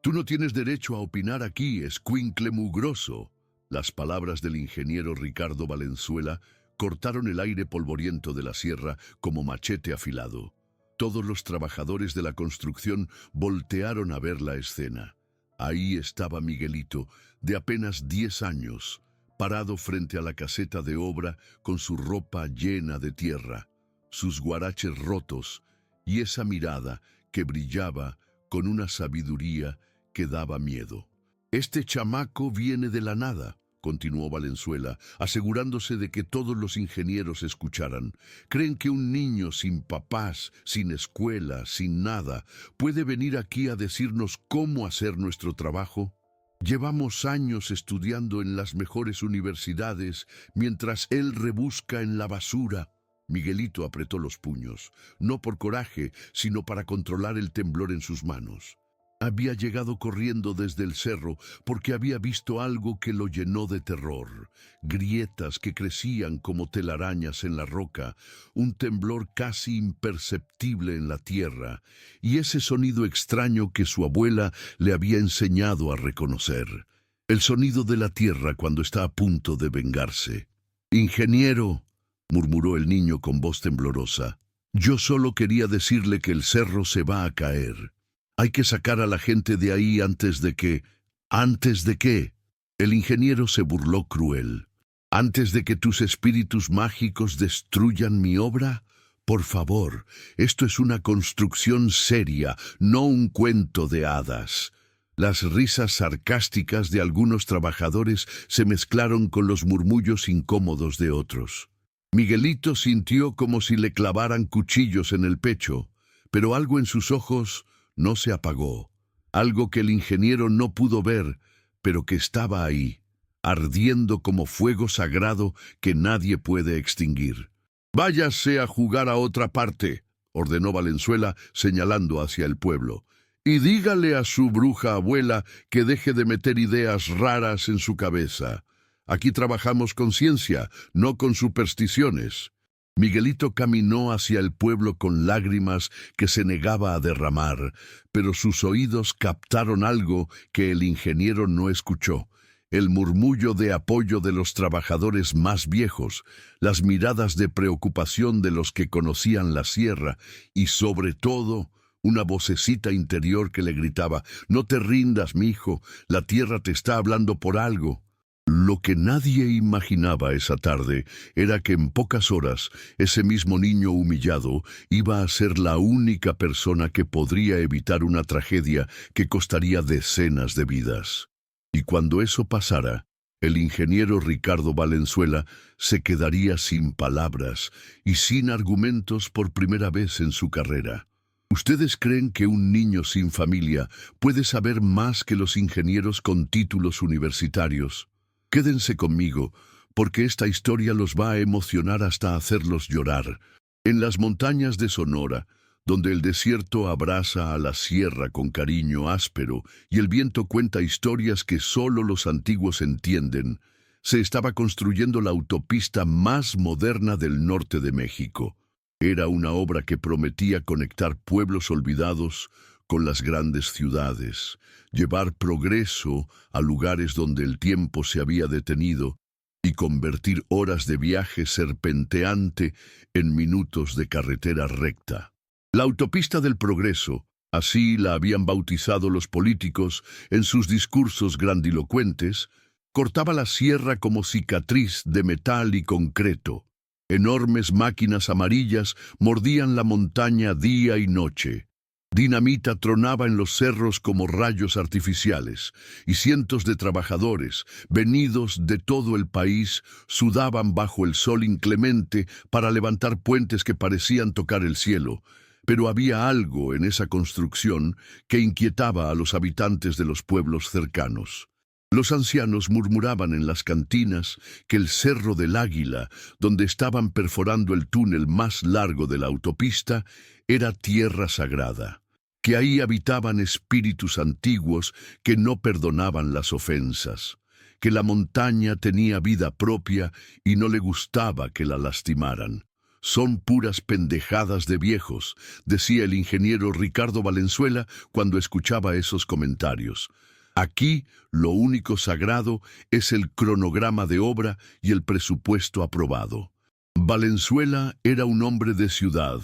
Tú no tienes derecho a opinar aquí, escuincle mugroso. Las palabras del ingeniero Ricardo Valenzuela cortaron el aire polvoriento de la sierra como machete afilado. Todos los trabajadores de la construcción voltearon a ver la escena. Ahí estaba Miguelito, de apenas 10 años, parado frente a la caseta de obra con su ropa llena de tierra, sus guaraches rotos y esa mirada que brillaba con una sabiduría que daba miedo. Este chamaco viene de la nada, continuó Valenzuela, asegurándose de que todos los ingenieros escucharan. ¿Creen que un niño sin papás, sin escuela, sin nada, puede venir aquí a decirnos cómo hacer nuestro trabajo? Llevamos años estudiando en las mejores universidades, mientras él rebusca en la basura. Miguelito apretó los puños, no por coraje, sino para controlar el temblor en sus manos. Había llegado corriendo desde el cerro porque había visto algo que lo llenó de terror. Grietas que crecían como telarañas en la roca, un temblor casi imperceptible en la tierra, y ese sonido extraño que su abuela le había enseñado a reconocer. El sonido de la tierra cuando está a punto de vengarse. «Ingeniero», murmuró el niño con voz temblorosa, «yo solo quería decirle que el cerro se va a caer. Hay que sacar a la gente de ahí antes de que... ¿Antes de qué?». El ingeniero se burló cruel. «¿Antes de que tus espíritus mágicos destruyan mi obra? Por favor, esto es una construcción seria, no un cuento de hadas». Las risas sarcásticas de algunos trabajadores se mezclaron con los murmullos incómodos de otros. Miguelito sintió como si le clavaran cuchillos en el pecho, pero algo en sus ojos no se apagó, algo que el ingeniero no pudo ver, pero que estaba ahí, ardiendo como fuego sagrado que nadie puede extinguir. «Váyase a jugar a otra parte», ordenó Valenzuela señalando hacia el pueblo, «y dígale a su bruja abuela que deje de meter ideas raras en su cabeza. Aquí trabajamos con ciencia, no con supersticiones». Miguelito caminó hacia el pueblo con lágrimas que se negaba a derramar, pero sus oídos captaron algo que el ingeniero no escuchó: el murmullo de apoyo de los trabajadores más viejos, las miradas de preocupación de los que conocían la sierra y, sobre todo, una vocecita interior que le gritaba: «No te rindas, mijo, la tierra te está hablando por algo». Lo que nadie imaginaba esa tarde era que en pocas horas ese mismo niño humillado iba a ser la única persona que podría evitar una tragedia que costaría decenas de vidas. Y cuando eso pasara, el ingeniero Ricardo Valenzuela se quedaría sin palabras y sin argumentos por primera vez en su carrera. ¿Ustedes creen que un niño sin familia puede saber más que los ingenieros con títulos universitarios? Quédense conmigo, porque esta historia los va a emocionar hasta hacerlos llorar. En las montañas de Sonora, donde el desierto abraza a la sierra con cariño áspero y el viento cuenta historias que solo los antiguos entienden, se estaba construyendo la autopista más moderna del norte de México. Era una obra que prometía conectar pueblos olvidados con las grandes ciudades, llevar progreso a lugares donde el tiempo se había detenido y convertir horas de viaje serpenteante en minutos de carretera recta. La autopista del progreso, así la habían bautizado los políticos en sus discursos grandilocuentes, cortaba la sierra como cicatriz de metal y concreto. Enormes máquinas amarillas mordían la montaña día y noche. Dinamita tronaba en los cerros como rayos artificiales, y cientos de trabajadores, venidos de todo el país, sudaban bajo el sol inclemente para levantar puentes que parecían tocar el cielo. Pero había algo en esa construcción que inquietaba a los habitantes de los pueblos cercanos. Los ancianos murmuraban en las cantinas que el Cerro del Águila, donde estaban perforando el túnel más largo de la autopista, era tierra sagrada, que ahí habitaban espíritus antiguos que no perdonaban las ofensas, que la montaña tenía vida propia y no le gustaba que la lastimaran. Son puras pendejadas de viejos, decía el ingeniero Ricardo Valenzuela cuando escuchaba esos comentarios. Aquí lo único sagrado es el cronograma de obra y el presupuesto aprobado. Valenzuela era un hombre de ciudad,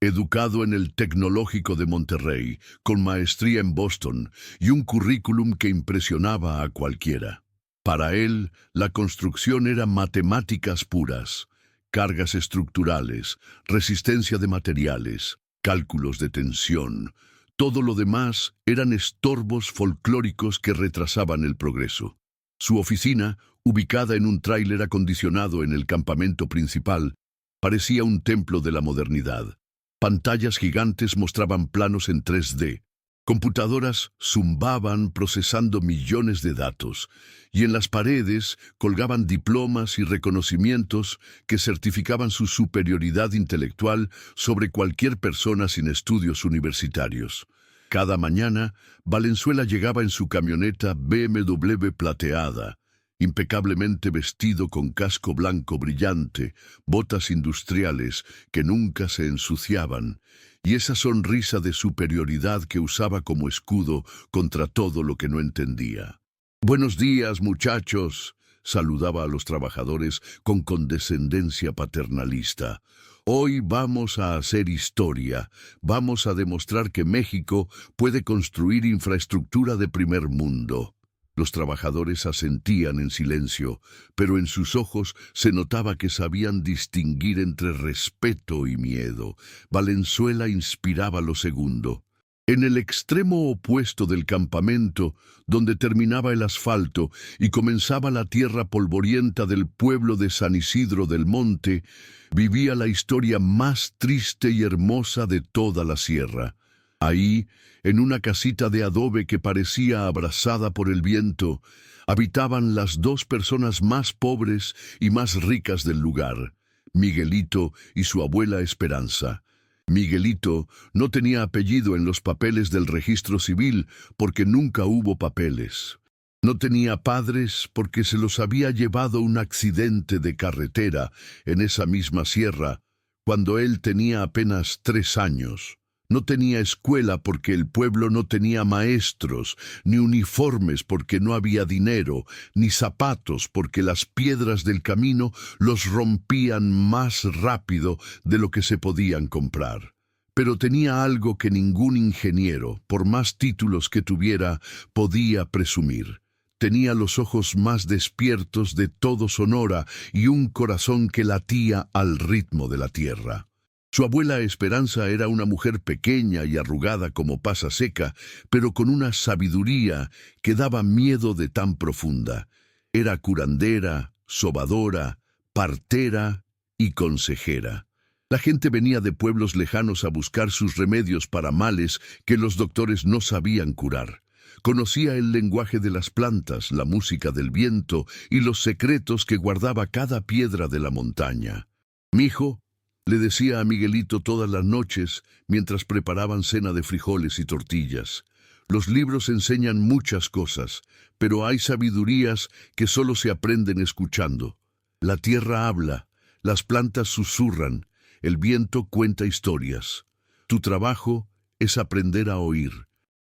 educado en el Tecnológico de Monterrey, con maestría en Boston y un currículum que impresionaba a cualquiera. Para él, la construcción era matemáticas puras, cargas estructurales, resistencia de materiales, cálculos de tensión. Todo lo demás eran estorbos folclóricos que retrasaban el progreso. Su oficina, ubicada en un tráiler acondicionado en el campamento principal, parecía un templo de la modernidad. Pantallas gigantes mostraban planos en 3D. Computadoras zumbaban procesando millones de datos, y en las paredes colgaban diplomas y reconocimientos que certificaban su superioridad intelectual sobre cualquier persona sin estudios universitarios. Cada mañana, Valenzuela llegaba en su camioneta BMW plateada, impecablemente vestido con casco blanco brillante, botas industriales que nunca se ensuciaban, y esa sonrisa de superioridad que usaba como escudo contra todo lo que no entendía. «Buenos días, muchachos», saludaba a los trabajadores con condescendencia paternalista. «Hoy vamos a hacer historia, vamos a demostrar que México puede construir infraestructura de primer mundo». Los trabajadores asentían en silencio, pero en sus ojos se notaba que sabían distinguir entre respeto y miedo. Valenzuela inspiraba lo segundo. En el extremo opuesto del campamento, donde terminaba el asfalto y comenzaba la tierra polvorienta del pueblo de San Isidro del Monte, vivía la historia más triste y hermosa de toda la sierra. Ahí, en una casita de adobe que parecía abrazada por el viento, habitaban las dos personas más pobres y más ricas del lugar, Miguelito y su abuela Esperanza. Miguelito no tenía apellido en los papeles del registro civil porque nunca hubo papeles. No tenía padres porque se los había llevado un accidente de carretera en esa misma sierra, cuando él tenía apenas 3 años. No tenía escuela porque el pueblo no tenía maestros, ni uniformes porque no había dinero, ni zapatos porque las piedras del camino los rompían más rápido de lo que se podían comprar. Pero tenía algo que ningún ingeniero, por más títulos que tuviera, podía presumir. Tenía los ojos más despiertos de todo Sonora y un corazón que latía al ritmo de la tierra. Su abuela Esperanza era una mujer pequeña y arrugada como pasa seca, pero con una sabiduría que daba miedo de tan profunda. Era curandera, sobadora, partera y consejera. La gente venía de pueblos lejanos a buscar sus remedios para males que los doctores no sabían curar. Conocía el lenguaje de las plantas, la música del viento y los secretos que guardaba cada piedra de la montaña. «Mijo», le decía a Miguelito todas las noches mientras preparaban cena de frijoles y tortillas. «Los libros enseñan muchas cosas, pero hay sabidurías que solo se aprenden escuchando. La tierra habla, las plantas susurran, el viento cuenta historias. Tu trabajo es aprender a oír».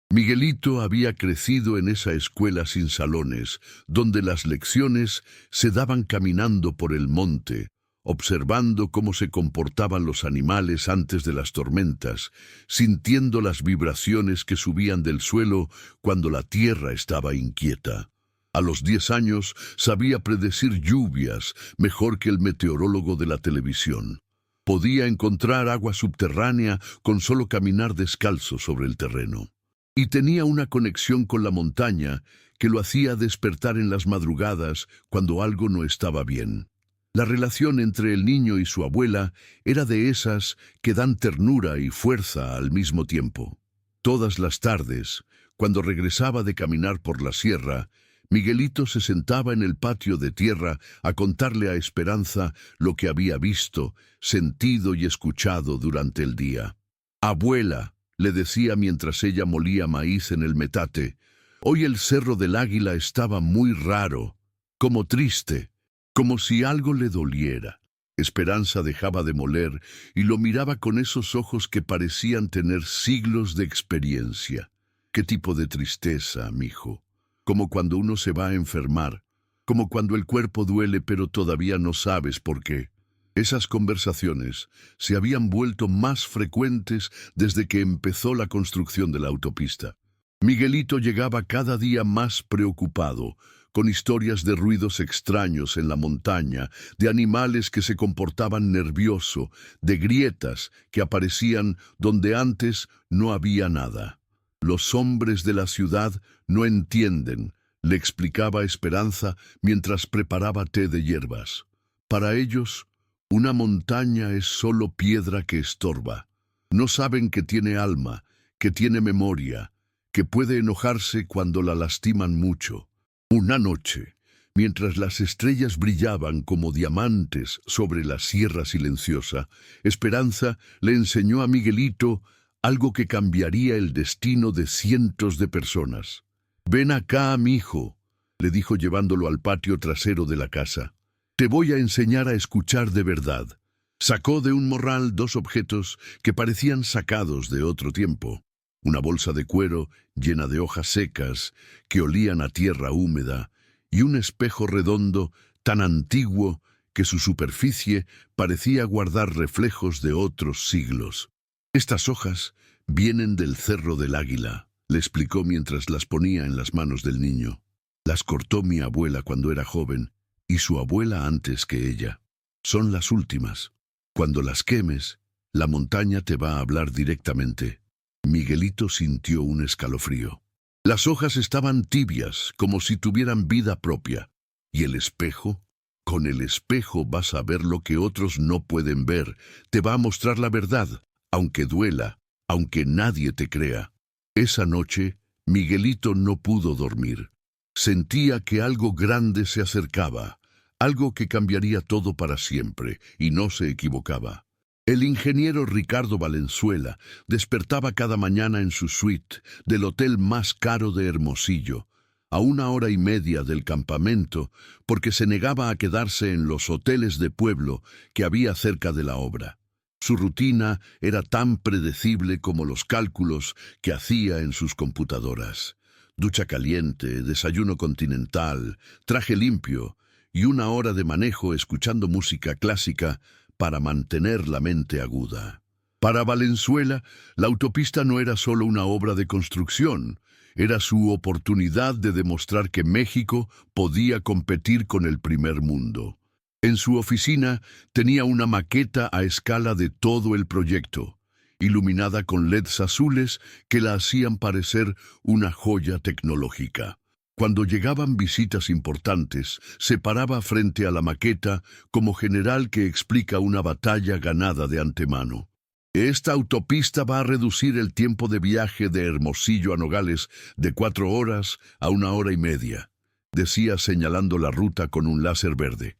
Miguelito había crecido en esa escuela sin salones, donde las lecciones se daban caminando por el monte, observando cómo se comportaban los animales antes de las tormentas, sintiendo las vibraciones que subían del suelo cuando la tierra estaba inquieta. A los 10 años sabía predecir lluvias mejor que el meteorólogo de la televisión. Podía encontrar agua subterránea con solo caminar descalzo sobre el terreno. Y tenía una conexión con la montaña que lo hacía despertar en las madrugadas cuando algo no estaba bien. La relación entre el niño y su abuela era de esas que dan ternura y fuerza al mismo tiempo. Todas las tardes, cuando regresaba de caminar por la sierra, Miguelito se sentaba en el patio de tierra a contarle a Esperanza lo que había visto, sentido y escuchado durante el día. «Abuela», le decía mientras ella molía maíz en el metate, «hoy el Cerro del Águila estaba muy raro, como triste, como si algo le doliera». Esperanza dejaba de moler y lo miraba con esos ojos que parecían tener siglos de experiencia. ¿Qué tipo de tristeza, mijo? Como cuando uno se va a enfermar, como cuando el cuerpo duele pero todavía no sabes por qué. Esas conversaciones se habían vuelto más frecuentes desde que empezó la construcción de la autopista. Miguelito llegaba cada día más preocupado, con historias de ruidos extraños en la montaña, de animales que se comportaban nervioso, de grietas que aparecían donde antes no había nada. Los hombres de la ciudad no entienden, le explicaba Esperanza mientras preparaba té de hierbas. Para ellos, una montaña es solo piedra que estorba. No saben que tiene alma, que tiene memoria, que puede enojarse cuando la lastiman mucho. Una noche, mientras las estrellas brillaban como diamantes sobre la sierra silenciosa, Esperanza le enseñó a Miguelito algo que cambiaría el destino de cientos de personas. «Ven acá, mijo», le dijo llevándolo al patio trasero de la casa. «Te voy a enseñar a escuchar de verdad». Sacó de un morral dos objetos que parecían sacados de otro tiempo. Una bolsa de cuero llena de hojas secas que olían a tierra húmeda y un espejo redondo tan antiguo que su superficie parecía guardar reflejos de otros siglos. «Estas hojas vienen del Cerro del Águila», le explicó mientras las ponía en las manos del niño. «Las cortó mi abuela cuando era joven y su abuela antes que ella. Son las últimas. Cuando las quemes, la montaña te va a hablar directamente». Miguelito sintió un escalofrío. Las hojas estaban tibias, como si tuvieran vida propia. ¿Y el espejo? Con el espejo vas a ver lo que otros no pueden ver. Te va a mostrar la verdad, aunque duela, aunque nadie te crea. Esa noche, Miguelito no pudo dormir. Sentía que algo grande se acercaba, algo que cambiaría todo para siempre, y no se equivocaba. El ingeniero Ricardo Valenzuela despertaba cada mañana en su suite del hotel más caro de Hermosillo, a 1 hora y media del campamento, porque se negaba a quedarse en los hoteles de pueblo que había cerca de la obra. Su rutina era tan predecible como los cálculos que hacía en sus computadoras. Ducha caliente, desayuno continental, traje limpio y 1 hora de manejo escuchando música clásica para mantener la mente aguda. Para Valenzuela, la autopista no era solo una obra de construcción, era su oportunidad de demostrar que México podía competir con el primer mundo. En su oficina tenía una maqueta a escala de todo el proyecto, iluminada con LEDs azules que la hacían parecer una joya tecnológica. Cuando llegaban visitas importantes, se paraba frente a la maqueta como general que explica una batalla ganada de antemano. «Esta autopista va a reducir el tiempo de viaje de Hermosillo a Nogales de 4 horas a 1 hora y media», decía señalando la ruta con un láser verde.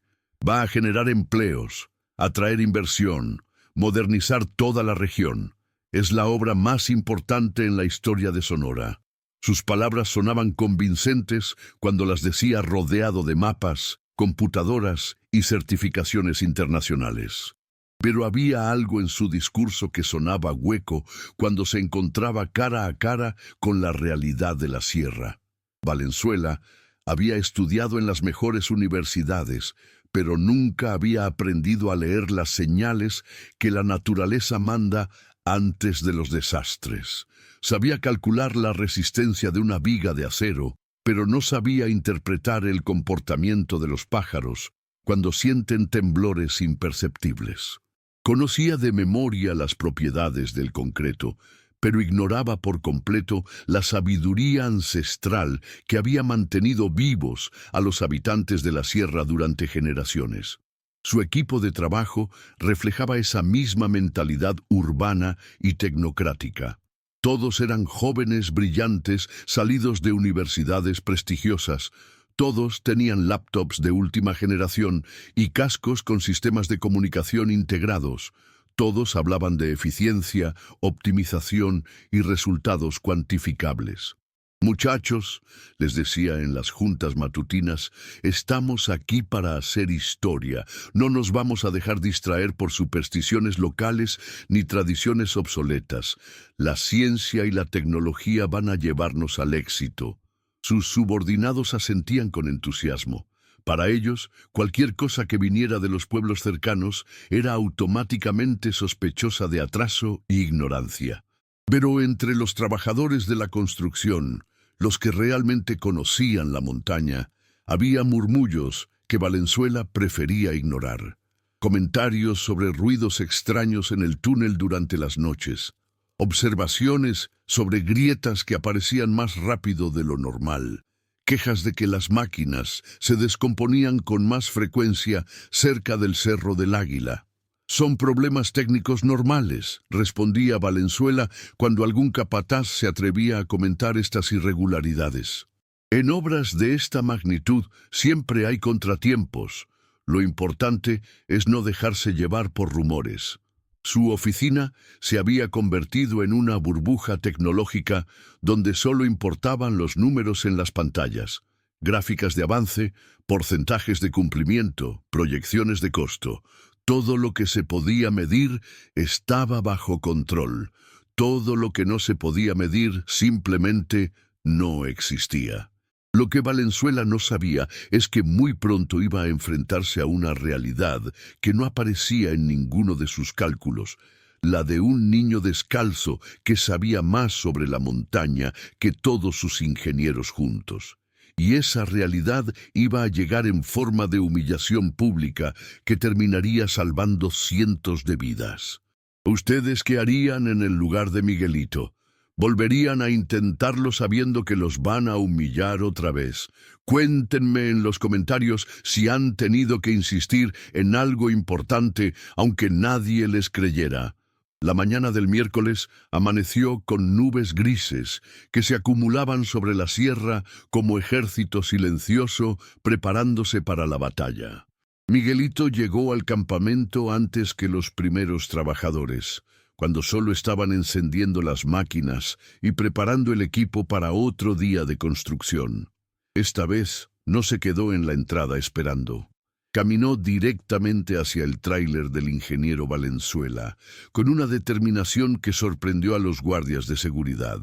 «Va a generar empleos, atraer inversión, modernizar toda la región. Es la obra más importante en la historia de Sonora». Sus palabras sonaban convincentes cuando las decía rodeado de mapas, computadoras y certificaciones internacionales. Pero había algo en su discurso que sonaba hueco cuando se encontraba cara a cara con la realidad de la sierra. Valenzuela había estudiado en las mejores universidades, pero nunca había aprendido a leer las señales que la naturaleza manda antes de los desastres. Sabía calcular la resistencia de una viga de acero, pero no sabía interpretar el comportamiento de los pájaros cuando sienten temblores imperceptibles. Conocía de memoria las propiedades del concreto, pero ignoraba por completo la sabiduría ancestral que había mantenido vivos a los habitantes de la sierra durante generaciones. Su equipo de trabajo reflejaba esa misma mentalidad urbana y tecnocrática. Todos eran jóvenes brillantes salidos de universidades prestigiosas. Todos tenían laptops de última generación y cascos con sistemas de comunicación integrados. Todos hablaban de eficiencia, optimización y resultados cuantificables. Muchachos, les decía en las juntas matutinas, estamos aquí para hacer historia. No nos vamos a dejar distraer por supersticiones locales ni tradiciones obsoletas. La ciencia y la tecnología van a llevarnos al éxito. Sus subordinados asentían con entusiasmo. Para ellos, cualquier cosa que viniera de los pueblos cercanos era automáticamente sospechosa de atraso e ignorancia. Pero entre los trabajadores de la construcción, los que realmente conocían la montaña, había murmullos que Valenzuela prefería ignorar. Comentarios sobre ruidos extraños en el túnel durante las noches. Observaciones sobre grietas que aparecían más rápido de lo normal. Quejas de que las máquinas se descomponían con más frecuencia cerca del Cerro del Águila. Son problemas técnicos normales, respondía Valenzuela cuando algún capataz se atrevía a comentar estas irregularidades. En obras de esta magnitud siempre hay contratiempos. Lo importante es no dejarse llevar por rumores. Su oficina se había convertido en una burbuja tecnológica donde solo importaban los números en las pantallas, gráficas de avance, porcentajes de cumplimiento, proyecciones de costo. Todo lo que se podía medir estaba bajo control. Todo lo que no se podía medir simplemente no existía. Lo que Valenzuela no sabía es que muy pronto iba a enfrentarse a una realidad que no aparecía en ninguno de sus cálculos, la de un niño descalzo que sabía más sobre la montaña que todos sus ingenieros juntos. Y esa realidad iba a llegar en forma de humillación pública que terminaría salvando cientos de vidas. ¿Ustedes qué harían en el lugar de Miguelito? ¿Volverían a intentarlo sabiendo que los van a humillar otra vez? Cuéntenme en los comentarios si han tenido que insistir en algo importante aunque nadie les creyera. La mañana del miércoles amaneció con nubes grises que se acumulaban sobre la sierra como ejército silencioso preparándose para la batalla. Miguelito llegó al campamento antes que los primeros trabajadores, cuando solo estaban encendiendo las máquinas y preparando el equipo para otro día de construcción. Esta vez no se quedó en la entrada esperando. Caminó directamente hacia el tráiler del ingeniero Valenzuela, con una determinación que sorprendió a los guardias de seguridad.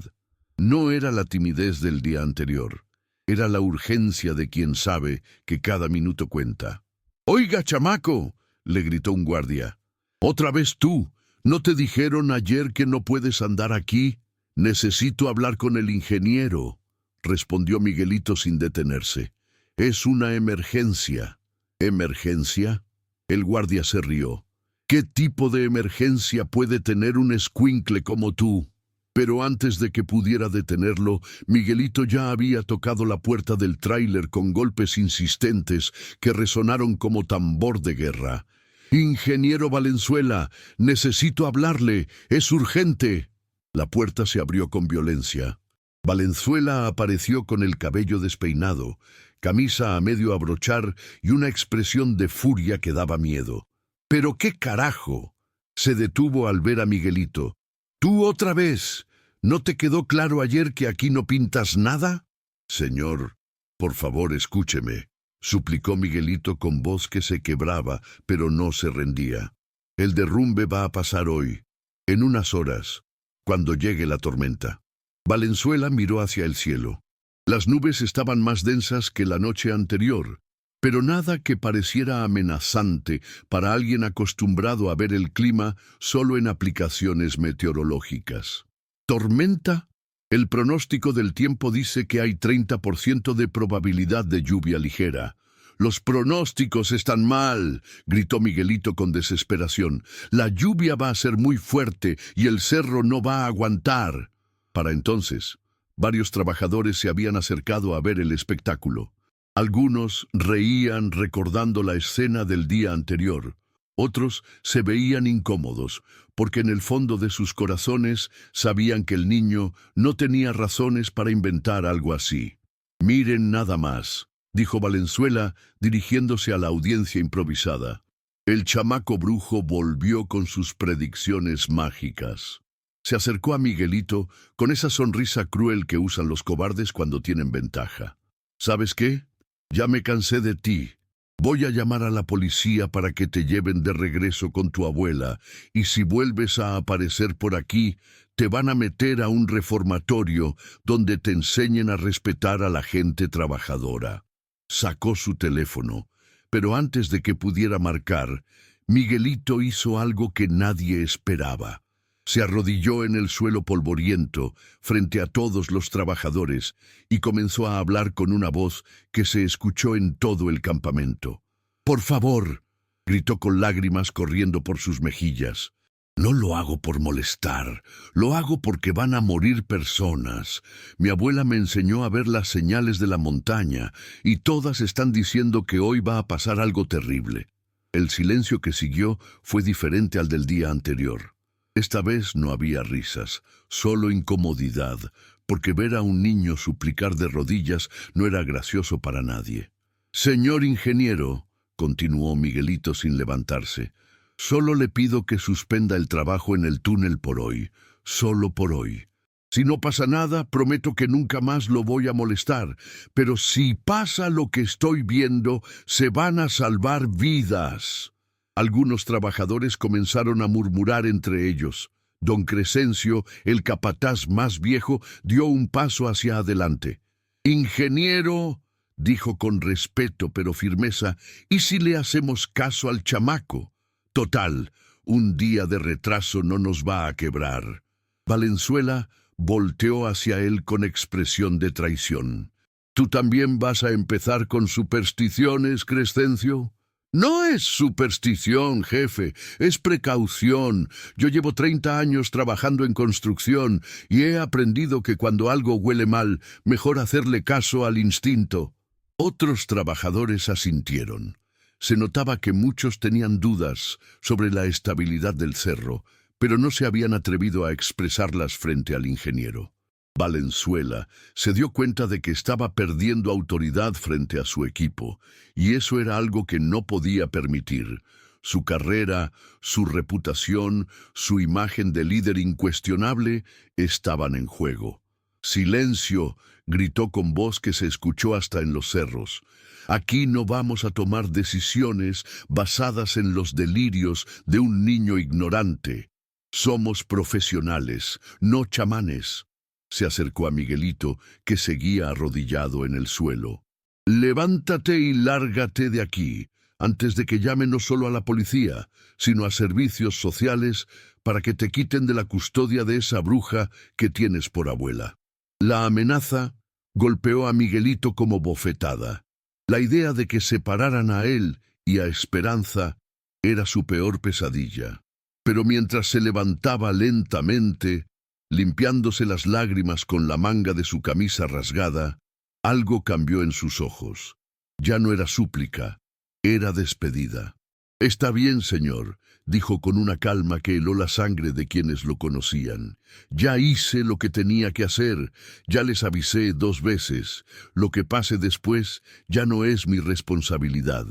No era la timidez del día anterior, era la urgencia de quien sabe que cada minuto cuenta. «¡Oiga, chamaco!», le gritó un guardia. «¡Otra vez tú! ¿No te dijeron ayer que no puedes andar aquí? Necesito hablar con el ingeniero», respondió Miguelito sin detenerse. «Es una emergencia». ¿Emergencia?», el guardia se rió. «¿Qué tipo de emergencia puede tener un escuincle como tú?». Pero antes de que pudiera detenerlo, Miguelito ya había tocado la puerta del tráiler con golpes insistentes que resonaron como tambor de guerra. «Ingeniero Valenzuela, necesito hablarle, es urgente». La puerta se abrió con violencia. Valenzuela apareció con el cabello despeinado, camisa a medio abrochar y una expresión de furia que daba miedo. «¿Pero qué carajo?». Se detuvo al ver a Miguelito. «¿Tú otra vez? ¿No te quedó claro ayer que aquí no pintas nada?». «Señor, por favor escúcheme», suplicó Miguelito con voz que se quebraba, pero no se rendía. «El derrumbe va a pasar hoy, en unas horas, cuando llegue la tormenta». Valenzuela miró hacia el cielo. Las nubes estaban más densas que la noche anterior, pero nada que pareciera amenazante para alguien acostumbrado a ver el clima solo en aplicaciones meteorológicas. ¿Tormenta? El pronóstico del tiempo dice que hay 30% de probabilidad de lluvia ligera. «Los pronósticos están mal», gritó Miguelito con desesperación. «La lluvia va a ser muy fuerte y el cerro no va a aguantar». Para entonces, varios trabajadores se habían acercado a ver el espectáculo. Algunos reían recordando la escena del día anterior. Otros se veían incómodos, porque en el fondo de sus corazones sabían que el niño no tenía razones para inventar algo así. «Miren nada más», dijo Valenzuela, dirigiéndose a la audiencia improvisada. «El chamaco brujo volvió con sus predicciones mágicas». Se acercó a Miguelito con esa sonrisa cruel que usan los cobardes cuando tienen ventaja. ¿Sabes qué? Ya me cansé de ti. Voy a llamar a la policía para que te lleven de regreso con tu abuela, y si vuelves a aparecer por aquí, te van a meter a un reformatorio donde te enseñen a respetar a la gente trabajadora. Sacó su teléfono, pero antes de que pudiera marcar, Miguelito hizo algo que nadie esperaba. Se arrodilló en el suelo polvoriento frente a todos los trabajadores y comenzó a hablar con una voz que se escuchó en todo el campamento. «Por favor», gritó con lágrimas corriendo por sus mejillas. «No lo hago por molestar, lo hago porque van a morir personas. Mi abuela me enseñó a ver las señales de la montaña y todas están diciendo que hoy va a pasar algo terrible». El silencio que siguió fue diferente al del día anterior. Esta vez no había risas, solo incomodidad, porque ver a un niño suplicar de rodillas no era gracioso para nadie. «Señor ingeniero», continuó Miguelito sin levantarse, «solo le pido que suspenda el trabajo en el túnel por hoy, solo por hoy. Si no pasa nada, prometo que nunca más lo voy a molestar, pero si pasa lo que estoy viendo, se van a salvar vidas». Algunos trabajadores comenzaron a murmurar entre ellos. Don Crescencio, el capataz más viejo, dio un paso hacia adelante. «Ingeniero», dijo con respeto pero firmeza, «¿y si le hacemos caso al chamaco? Total, un día de retraso no nos va a quebrar». Valenzuela volteó hacia él con expresión de traición. «¿Tú también vas a empezar con supersticiones, Crescencio?» «No es superstición, jefe, es precaución. Yo llevo 30 años trabajando en construcción y he aprendido que cuando algo huele mal, mejor hacerle caso al instinto». Otros trabajadores asintieron. Se notaba que muchos tenían dudas sobre la estabilidad del cerro, pero no se habían atrevido a expresarlas frente al ingeniero. Valenzuela se dio cuenta de que estaba perdiendo autoridad frente a su equipo, y eso era algo que no podía permitir. Su carrera, su reputación, su imagen de líder incuestionable estaban en juego. «Silencio», gritó con voz que se escuchó hasta en los cerros. «Aquí no vamos a tomar decisiones basadas en los delirios de un niño ignorante. Somos profesionales, no chamanes». Se acercó a Miguelito, que seguía arrodillado en el suelo. «Levántate y lárgate de aquí, antes de que llame no solo a la policía, sino a servicios sociales para que te quiten de la custodia de esa bruja que tienes por abuela». La amenaza golpeó a Miguelito como bofetada. La idea de que separaran a él y a Esperanza era su peor pesadilla. Pero mientras se levantaba lentamente, limpiándose las lágrimas con la manga de su camisa rasgada, algo cambió en sus ojos. Ya no era súplica, era despedida. «Está bien, señor», dijo con una calma que heló la sangre de quienes lo conocían. «Ya hice lo que tenía que hacer, ya les avisé 2 veces. Lo que pase después ya no es mi responsabilidad».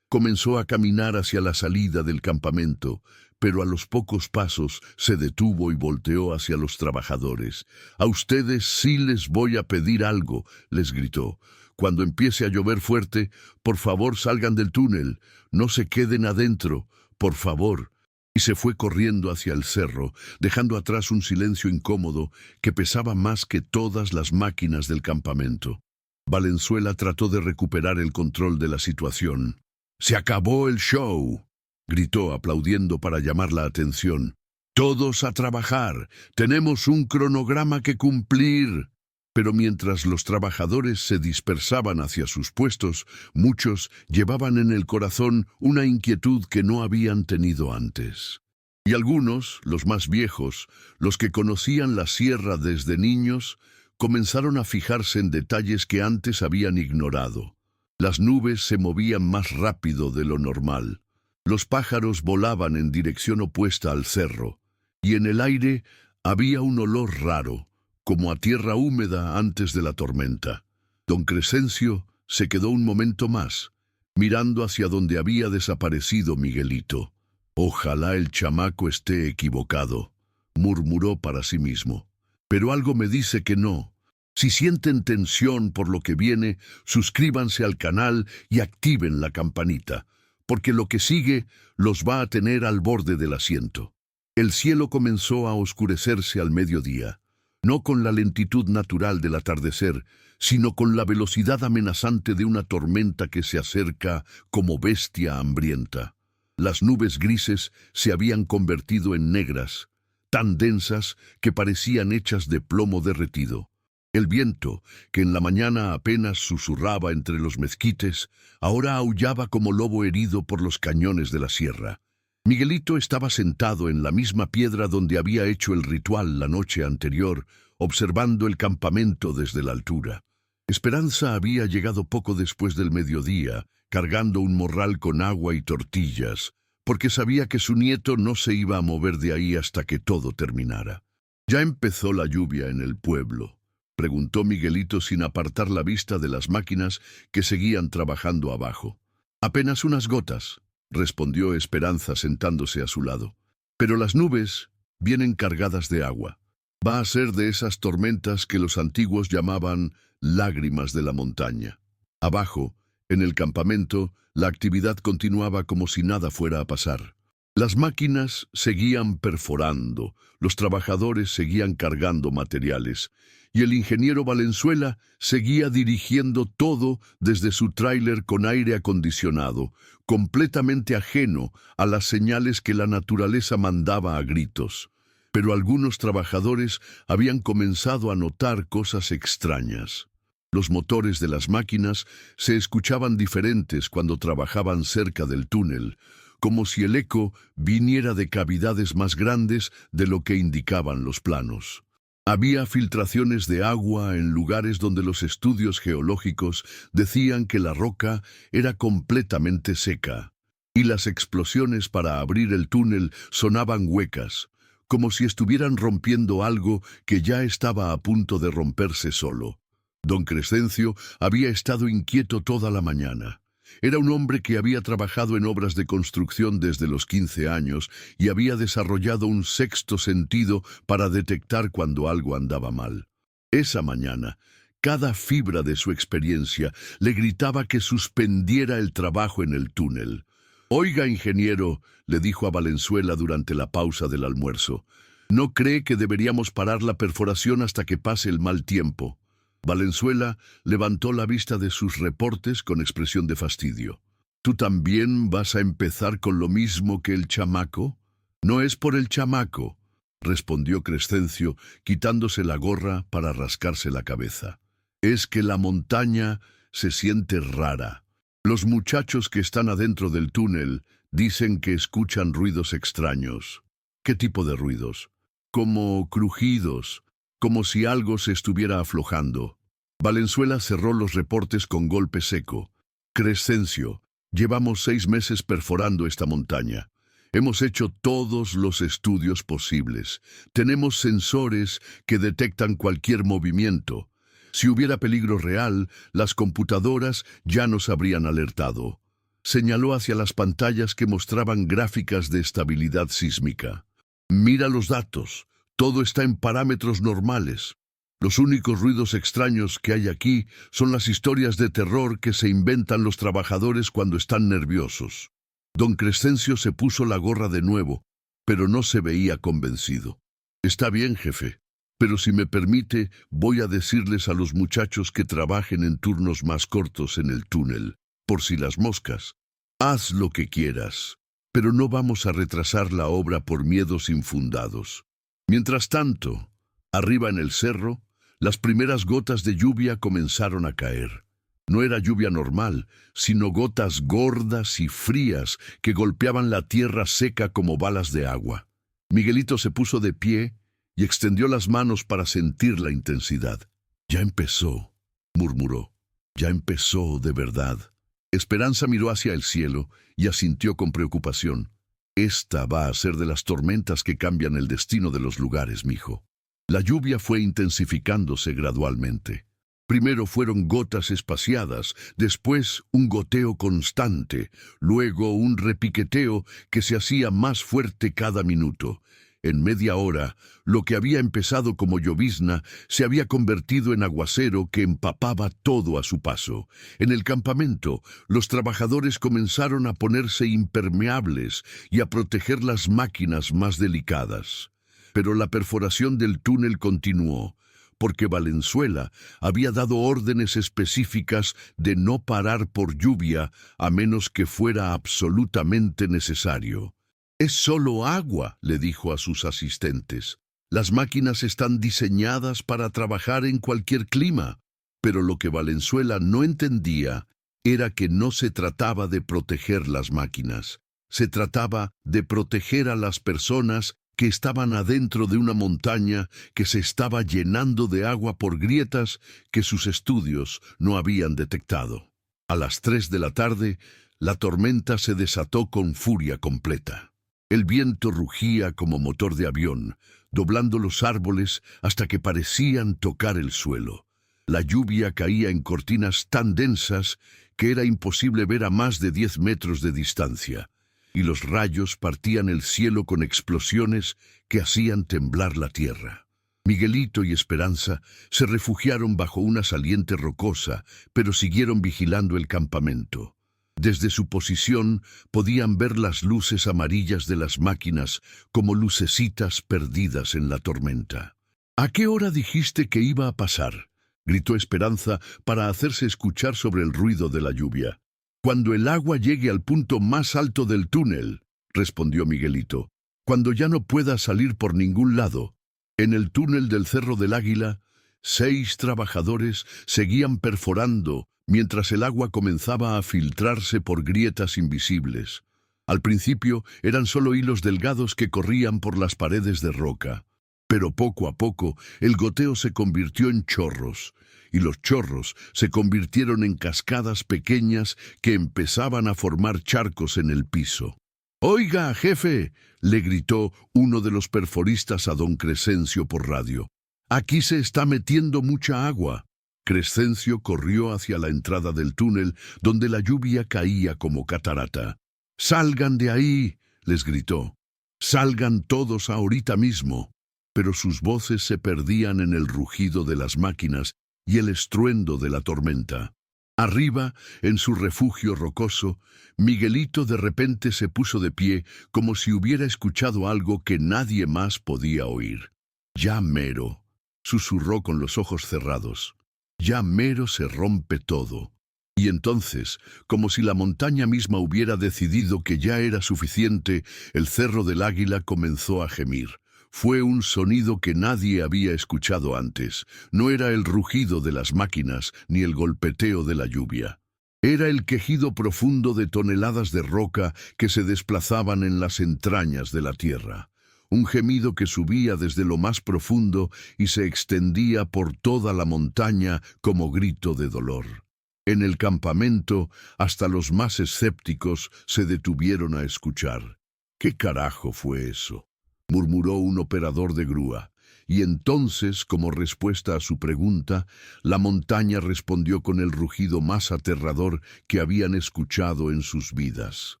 Comenzó a caminar hacia la salida del campamento, pero a los pocos pasos se detuvo y volteó hacia los trabajadores. «A ustedes sí les voy a pedir algo», les gritó. «Cuando empiece a llover fuerte, por favor salgan del túnel, no se queden adentro, por favor». Y se fue corriendo hacia el cerro, dejando atrás un silencio incómodo que pesaba más que todas las máquinas del campamento. Valenzuela trató de recuperar el control de la situación. «Se acabó el show», gritó aplaudiendo para llamar la atención. «Todos a trabajar, tenemos un cronograma que cumplir». Pero mientras los trabajadores se dispersaban hacia sus puestos, muchos llevaban en el corazón una inquietud que no habían tenido antes. Y algunos, los más viejos, los que conocían la sierra desde niños, comenzaron a fijarse en detalles que antes habían ignorado. Las nubes se movían más rápido de lo normal. Los pájaros volaban en dirección opuesta al cerro, y en el aire había un olor raro, como a tierra húmeda antes de la tormenta. Don Crescencio se quedó un momento más, mirando hacia donde había desaparecido Miguelito. «Ojalá el chamaco esté equivocado», murmuró para sí mismo. Pero algo me dice que no. Si sienten tensión por lo que viene, suscríbanse al canal y activen la campanita, porque lo que sigue los va a tener al borde del asiento. El cielo comenzó a oscurecerse al mediodía, no con la lentitud natural del atardecer, sino con la velocidad amenazante de una tormenta que se acerca como bestia hambrienta. Las nubes grises se habían convertido en negras, tan densas que parecían hechas de plomo derretido. El viento, que en la mañana apenas susurraba entre los mezquites, ahora aullaba como lobo herido por los cañones de la sierra. Miguelito estaba sentado en la misma piedra donde había hecho el ritual la noche anterior, observando el campamento desde la altura. Esperanza había llegado poco después del mediodía, cargando un morral con agua y tortillas, porque sabía que su nieto no se iba a mover de ahí hasta que todo terminara. ¿Ya empezó la lluvia en el pueblo?, preguntó Miguelito sin apartar la vista de las máquinas que seguían trabajando abajo. Apenas unas gotas, respondió Esperanza sentándose a su lado. Pero las nubes vienen cargadas de agua. Va a ser de esas tormentas que los antiguos llamaban lágrimas de la montaña. Abajo, en el campamento, la actividad continuaba como si nada fuera a pasar. Las máquinas seguían perforando, los trabajadores seguían cargando materiales, y el ingeniero Valenzuela seguía dirigiendo todo desde su tráiler con aire acondicionado, completamente ajeno a las señales que la naturaleza mandaba a gritos. Pero algunos trabajadores habían comenzado a notar cosas extrañas. Los motores de las máquinas se escuchaban diferentes cuando trabajaban cerca del túnel, como si el eco viniera de cavidades más grandes de lo que indicaban los planos. Había filtraciones de agua en lugares donde los estudios geológicos decían que la roca era completamente seca, y las explosiones para abrir el túnel sonaban huecas, como si estuvieran rompiendo algo que ya estaba a punto de romperse solo. Don Crescencio había estado inquieto toda la mañana. Era un hombre que había trabajado en obras de construcción desde los 15 años y había desarrollado un sexto sentido para detectar cuando algo andaba mal. Esa mañana, cada fibra de su experiencia le gritaba que suspendiera el trabajo en el túnel. «Oiga, ingeniero», le dijo a Valenzuela durante la pausa del almuerzo, «¿no cree que deberíamos parar la perforación hasta que pase el mal tiempo?» Valenzuela levantó la vista de sus reportes con expresión de fastidio. «¿Tú también vas a empezar con lo mismo que el chamaco?» «No es por el chamaco», respondió Crescencio, quitándose la gorra para rascarse la cabeza. «Es que la montaña se siente rara. Los muchachos que están adentro del túnel dicen que escuchan ruidos extraños». «¿Qué tipo de ruidos?» «Como crujidos, como si algo se estuviera aflojando». Valenzuela cerró los reportes con golpe seco. «Crescencio, llevamos 6 meses perforando esta montaña. Hemos hecho todos los estudios posibles. Tenemos sensores que detectan cualquier movimiento. Si hubiera peligro real, las computadoras ya nos habrían alertado». Señaló hacia las pantallas que mostraban gráficas de estabilidad sísmica. «Mira los datos. Todo está en parámetros normales. Los únicos ruidos extraños que hay aquí son las historias de terror que se inventan los trabajadores cuando están nerviosos». Don Crescencio se puso la gorra de nuevo, pero no se veía convencido. «Está bien, jefe, pero si me permite, voy a decirles a los muchachos que trabajen en turnos más cortos en el túnel, por si las moscas. Haz lo que quieras, pero no vamos a retrasar la obra por miedos infundados». Mientras tanto, arriba en el cerro, las primeras gotas de lluvia comenzaron a caer. No era lluvia normal, sino gotas gordas y frías que golpeaban la tierra seca como balas de agua. Miguelito se puso de pie y extendió las manos para sentir la intensidad. «Ya empezó», murmuró. «Ya empezó de verdad». Esperanza miró hacia el cielo y asintió con preocupación. «Esta va a ser de las tormentas que cambian el destino de los lugares, mijo». La lluvia fue intensificándose gradualmente. Primero fueron gotas espaciadas, después un goteo constante, luego un repiqueteo que se hacía más fuerte cada minuto. En media hora, lo que había empezado como llovizna se había convertido en aguacero que empapaba todo a su paso. En el campamento, los trabajadores comenzaron a ponerse impermeables y a proteger las máquinas más delicadas. Pero la perforación del túnel continuó, porque Valenzuela había dado órdenes específicas de no parar por lluvia a menos que fuera absolutamente necesario. «Es solo agua», le dijo a sus asistentes. «Las máquinas están diseñadas para trabajar en cualquier clima». Pero lo que Valenzuela no entendía era que no se trataba de proteger las máquinas. Se trataba de proteger a las personas que estaban adentro de una montaña que se estaba llenando de agua por grietas que sus estudios no habían detectado. A las 3 de la tarde, la tormenta se desató con furia completa. El viento rugía como motor de avión, doblando los árboles hasta que parecían tocar el suelo. La lluvia caía en cortinas tan densas que era imposible ver a más de 10 metros de distancia, y los rayos partían el cielo con explosiones que hacían temblar la tierra. Miguelito y Esperanza se refugiaron bajo una saliente rocosa, pero siguieron vigilando el campamento. Desde su posición podían ver las luces amarillas de las máquinas como lucecitas perdidas en la tormenta. «¿A qué hora dijiste que iba a pasar?», gritó Esperanza para hacerse escuchar sobre el ruido de la lluvia. «Cuando el agua llegue al punto más alto del túnel», respondió Miguelito. «Cuando ya no pueda salir por ningún lado». En el túnel del Cerro del Águila, 6 trabajadores seguían perforando mientras el agua comenzaba a filtrarse por grietas invisibles. Al principio eran solo hilos delgados que corrían por las paredes de roca. Pero poco a poco el goteo se convirtió en chorros, y los chorros se convirtieron en cascadas pequeñas que empezaban a formar charcos en el piso. «Oiga, jefe», le gritó uno de los perforistas a don Crescencio por radio. «Aquí se está metiendo mucha agua». Crescencio corrió hacia la entrada del túnel, donde la lluvia caía como catarata. «¡Salgan de ahí!», les gritó. «¡Salgan todos ahorita mismo!». Pero sus voces se perdían en el rugido de las máquinas y el estruendo de la tormenta. Arriba, en su refugio rocoso, Miguelito de repente se puso de pie como si hubiera escuchado algo que nadie más podía oír. «Ya mero», susurró con los ojos cerrados. «Ya mero se rompe todo». Y entonces, como si la montaña misma hubiera decidido que ya era suficiente, el Cerro del Águila comenzó a gemir. Fue un sonido que nadie había escuchado antes. No era el rugido de las máquinas ni el golpeteo de la lluvia. Era el quejido profundo de toneladas de roca que se desplazaban en las entrañas de la tierra. Un gemido que subía desde lo más profundo y se extendía por toda la montaña como grito de dolor. En el campamento, hasta los más escépticos se detuvieron a escuchar. «¿Qué carajo fue eso?», murmuró un operador de grúa. Y entonces, como respuesta a su pregunta, la montaña respondió con el rugido más aterrador que habían escuchado en sus vidas.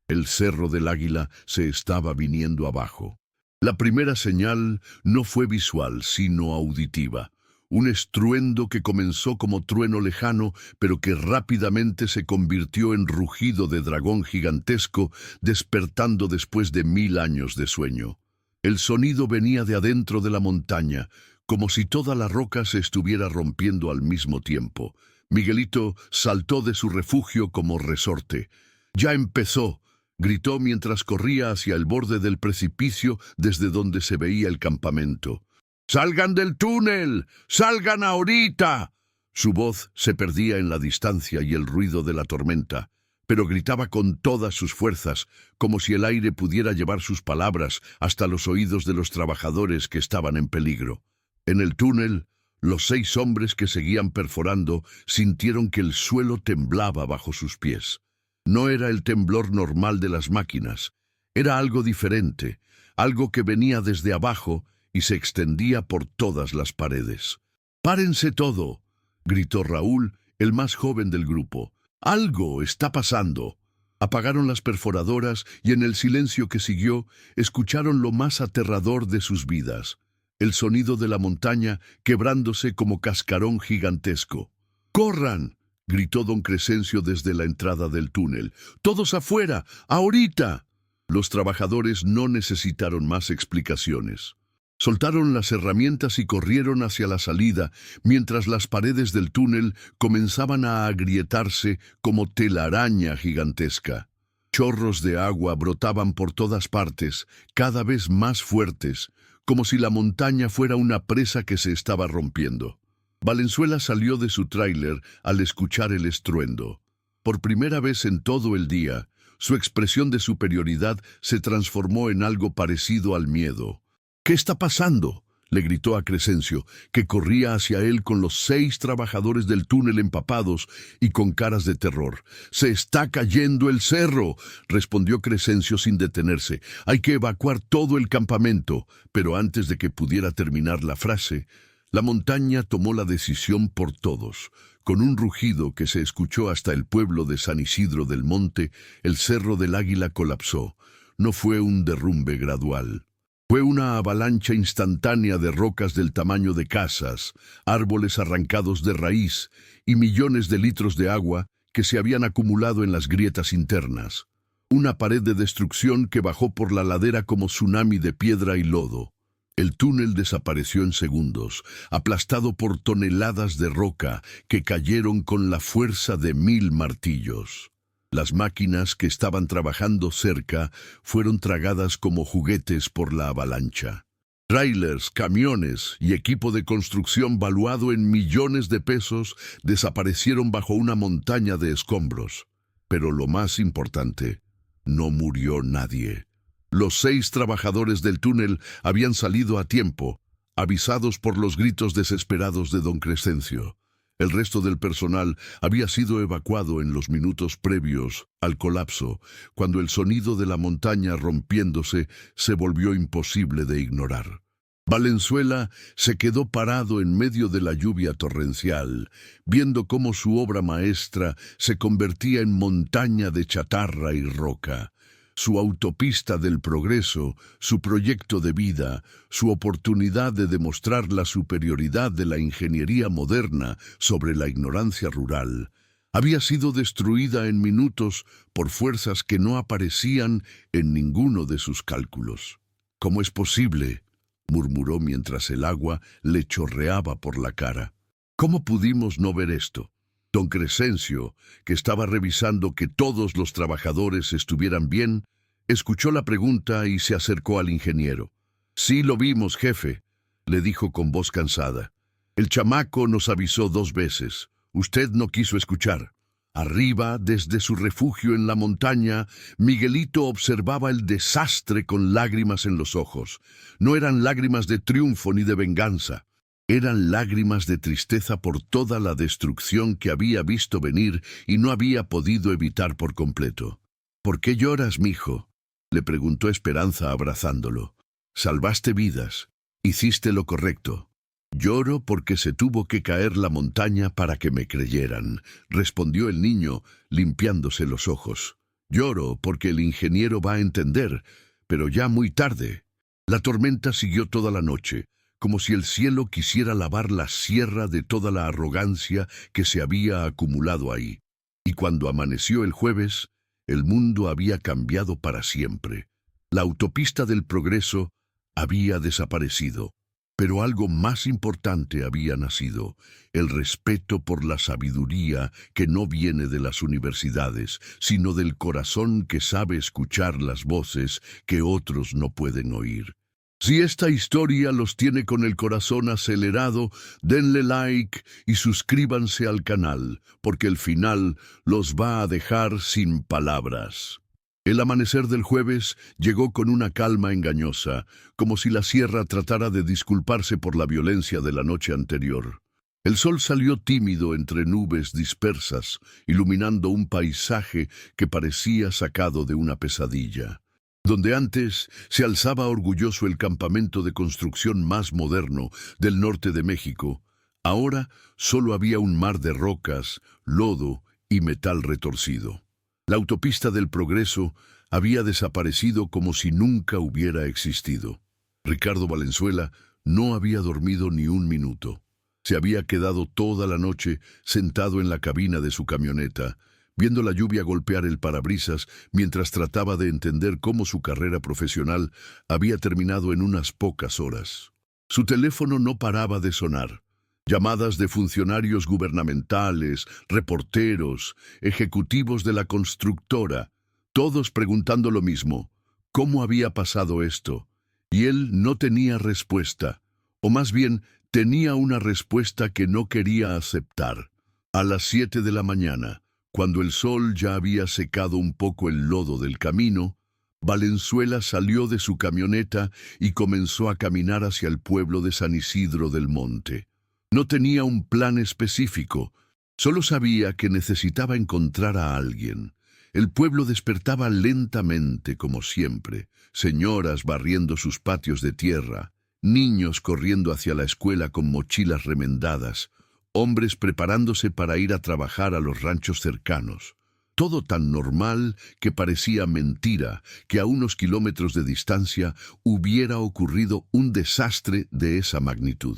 El Cerro del Águila se estaba viniendo abajo. La primera señal no fue visual, sino auditiva. Un estruendo que comenzó como trueno lejano, pero que rápidamente se convirtió en rugido de dragón gigantesco, despertando después de 1000 años de sueño. El sonido venía de adentro de la montaña, como si toda la roca se estuviera rompiendo al mismo tiempo. Miguelito saltó de su refugio como resorte. «¡Ya empezó!», gritó mientras corría hacia el borde del precipicio desde donde se veía el campamento. «¡Salgan del túnel! ¡Salgan ahorita!». Su voz se perdía en la distancia y el ruido de la tormenta, pero gritaba con todas sus fuerzas, como si el aire pudiera llevar sus palabras hasta los oídos de los trabajadores que estaban en peligro. En el túnel, los 6 hombres que seguían perforando sintieron que el suelo temblaba bajo sus pies. No era el temblor normal de las máquinas, era algo diferente, algo que venía desde abajo y se extendía por todas las paredes. «¡Párense todo!», gritó Raúl, el más joven del grupo. «Algo está pasando». Apagaron las perforadoras y en el silencio que siguió, escucharon lo más aterrador de sus vidas: el sonido de la montaña quebrándose como cascarón gigantesco. ¡Corran!, gritó don Crescencio desde la entrada del túnel. ¡Todos afuera! ¡Ahorita! Los trabajadores no necesitaron más explicaciones. Soltaron las herramientas y corrieron hacia la salida, mientras las paredes del túnel comenzaban a agrietarse como telaraña gigantesca. Chorros de agua brotaban por todas partes, cada vez más fuertes, como si la montaña fuera una presa que se estaba rompiendo. Valenzuela salió de su tráiler al escuchar el estruendo. Por primera vez en todo el día, su expresión de superioridad se transformó en algo parecido al miedo. «¿Qué está pasando?», le gritó a Crescencio, que corría hacia él con los 6 trabajadores del túnel empapados y con caras de terror. «¡Se está cayendo el cerro!», respondió Crescencio sin detenerse. «Hay que evacuar todo el campamento». Pero antes de que pudiera terminar la frase, la montaña tomó la decisión por todos. Con un rugido que se escuchó hasta el pueblo de San Isidro del Monte, el Cerro del Águila colapsó. No fue un derrumbe gradual. Fue una avalancha instantánea de rocas del tamaño de casas, árboles arrancados de raíz y millones de litros de agua que se habían acumulado en las grietas internas. Una pared de destrucción que bajó por la ladera como tsunami de piedra y lodo. El túnel desapareció en segundos, aplastado por toneladas de roca que cayeron con la fuerza de 1000 martillos. Las máquinas que estaban trabajando cerca fueron tragadas como juguetes por la avalancha. Trailers, camiones y equipo de construcción valuado en millones de pesos desaparecieron bajo una montaña de escombros. Pero lo más importante, no murió nadie. Los 6 trabajadores del túnel habían salido a tiempo, avisados por los gritos desesperados de don Crescencio. El resto del personal había sido evacuado en los minutos previos al colapso, cuando el sonido de la montaña rompiéndose se volvió imposible de ignorar. Valenzuela se quedó parado en medio de la lluvia torrencial, viendo cómo su obra maestra se convertía en montaña de chatarra y roca. Su autopista del progreso, su proyecto de vida, su oportunidad de demostrar la superioridad de la ingeniería moderna sobre la ignorancia rural, había sido destruida en minutos por fuerzas que no aparecían en ninguno de sus cálculos. «¿Cómo es posible?», murmuró mientras el agua le chorreaba por la cara. «¿Cómo pudimos no ver esto?». Don Crescencio, que estaba revisando que todos los trabajadores estuvieran bien, escuchó la pregunta y se acercó al ingeniero. «Sí lo vimos, jefe», le dijo con voz cansada. «El chamaco nos avisó 2 veces. Usted no quiso escuchar». Arriba, desde su refugio en la montaña, Miguelito observaba el desastre con lágrimas en los ojos. No eran lágrimas de triunfo ni de venganza. Eran lágrimas de tristeza por toda la destrucción que había visto venir y no había podido evitar por completo. «¿Por qué lloras, mijo?», le preguntó Esperanza abrazándolo. «Salvaste vidas. Hiciste lo correcto». «Lloro porque se tuvo que caer la montaña para que me creyeran», respondió el niño, limpiándose los ojos. «Lloro porque el ingeniero va a entender, pero ya muy tarde». La tormenta siguió toda la noche, como si el cielo quisiera lavar la sierra de toda la arrogancia que se había acumulado ahí. Y cuando amaneció el jueves, el mundo había cambiado para siempre. La autopista del progreso había desaparecido, pero algo más importante había nacido: el respeto por la sabiduría que no viene de las universidades, sino del corazón que sabe escuchar las voces que otros no pueden oír. Si esta historia los tiene con el corazón acelerado, denle like y suscríbanse al canal, porque el final los va a dejar sin palabras. El amanecer del jueves llegó con una calma engañosa, como si la sierra tratara de disculparse por la violencia de la noche anterior. El sol salió tímido entre nubes dispersas, iluminando un paisaje que parecía sacado de una pesadilla. Donde antes se alzaba orgulloso el campamento de construcción más moderno del norte de México, ahora solo había un mar de rocas, lodo y metal retorcido. La autopista del progreso había desaparecido como si nunca hubiera existido. Ricardo Valenzuela no había dormido ni un minuto. Se había quedado toda la noche sentado en la cabina de su camioneta, viendo la lluvia golpear el parabrisas mientras trataba de entender cómo su carrera profesional había terminado en unas pocas horas. Su teléfono no paraba de sonar. Llamadas de funcionarios gubernamentales, reporteros, ejecutivos de la constructora, todos preguntando lo mismo: ¿cómo había pasado esto? Y él no tenía respuesta, o más bien tenía una respuesta que no quería aceptar. A las 7 de la mañana, cuando el sol ya había secado un poco el lodo del camino, Valenzuela salió de su camioneta y comenzó a caminar hacia el pueblo de San Isidro del Monte. No tenía un plan específico, solo sabía que necesitaba encontrar a alguien. El pueblo despertaba lentamente, como siempre, señoras barriendo sus patios de tierra, niños corriendo hacia la escuela con mochilas remendadas, hombres preparándose para ir a trabajar a los ranchos cercanos. Todo tan normal que parecía mentira que a unos kilómetros de distancia hubiera ocurrido un desastre de esa magnitud.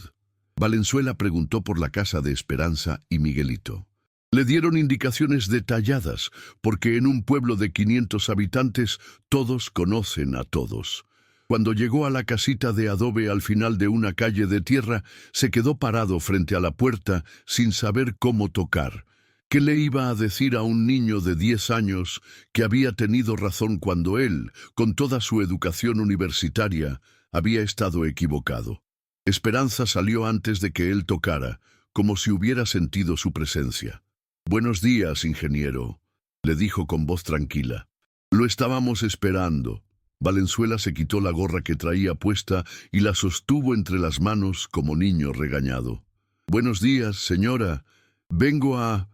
Valenzuela preguntó por la casa de Esperanza y Miguelito. Le dieron indicaciones detalladas, porque en un pueblo de 500 habitantes todos conocen a todos. Cuando llegó a la casita de adobe al final de una calle de tierra, se quedó parado frente a la puerta sin saber cómo tocar. ¿Qué le iba a decir a un niño de 10 años que había tenido razón cuando él, con toda su educación universitaria, había estado equivocado? Esperanza salió antes de que él tocara, como si hubiera sentido su presencia. «Buenos días, ingeniero», le dijo con voz tranquila. «Lo estábamos esperando». Valenzuela se quitó la gorra que traía puesta y la sostuvo entre las manos como niño regañado. «Buenos días, señora. Vengo a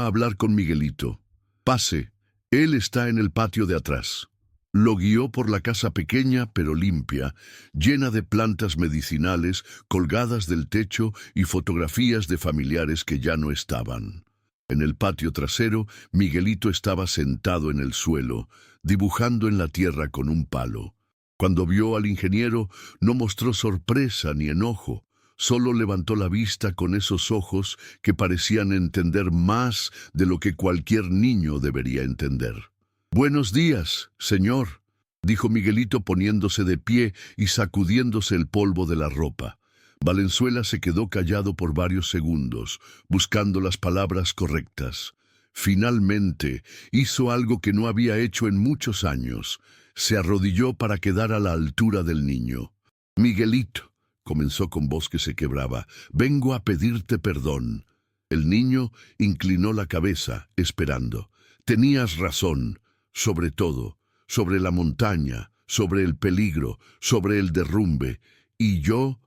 hablar con Miguelito. Pase, él está en el patio de atrás». Lo guió por la casa pequeña pero limpia, llena de plantas medicinales colgadas del techo y fotografías de familiares que ya no estaban. En el patio trasero, Miguelito estaba sentado en el suelo, dibujando en la tierra con un palo. Cuando vio al ingeniero, no mostró sorpresa ni enojo, solo levantó la vista con esos ojos que parecían entender más de lo que cualquier niño debería entender. «Buenos días, señor», dijo Miguelito poniéndose de pie y sacudiéndose el polvo de la ropa. Valenzuela se quedó callado por varios segundos, buscando las palabras correctas. Finalmente, hizo algo que no había hecho en muchos años. Se arrodilló para quedar a la altura del niño. «Miguelito», comenzó con voz que se quebraba, «vengo a pedirte perdón». El niño inclinó la cabeza, esperando. «Tenías razón. Sobre todo, sobre la montaña, sobre el peligro, sobre el derrumbe. Y yo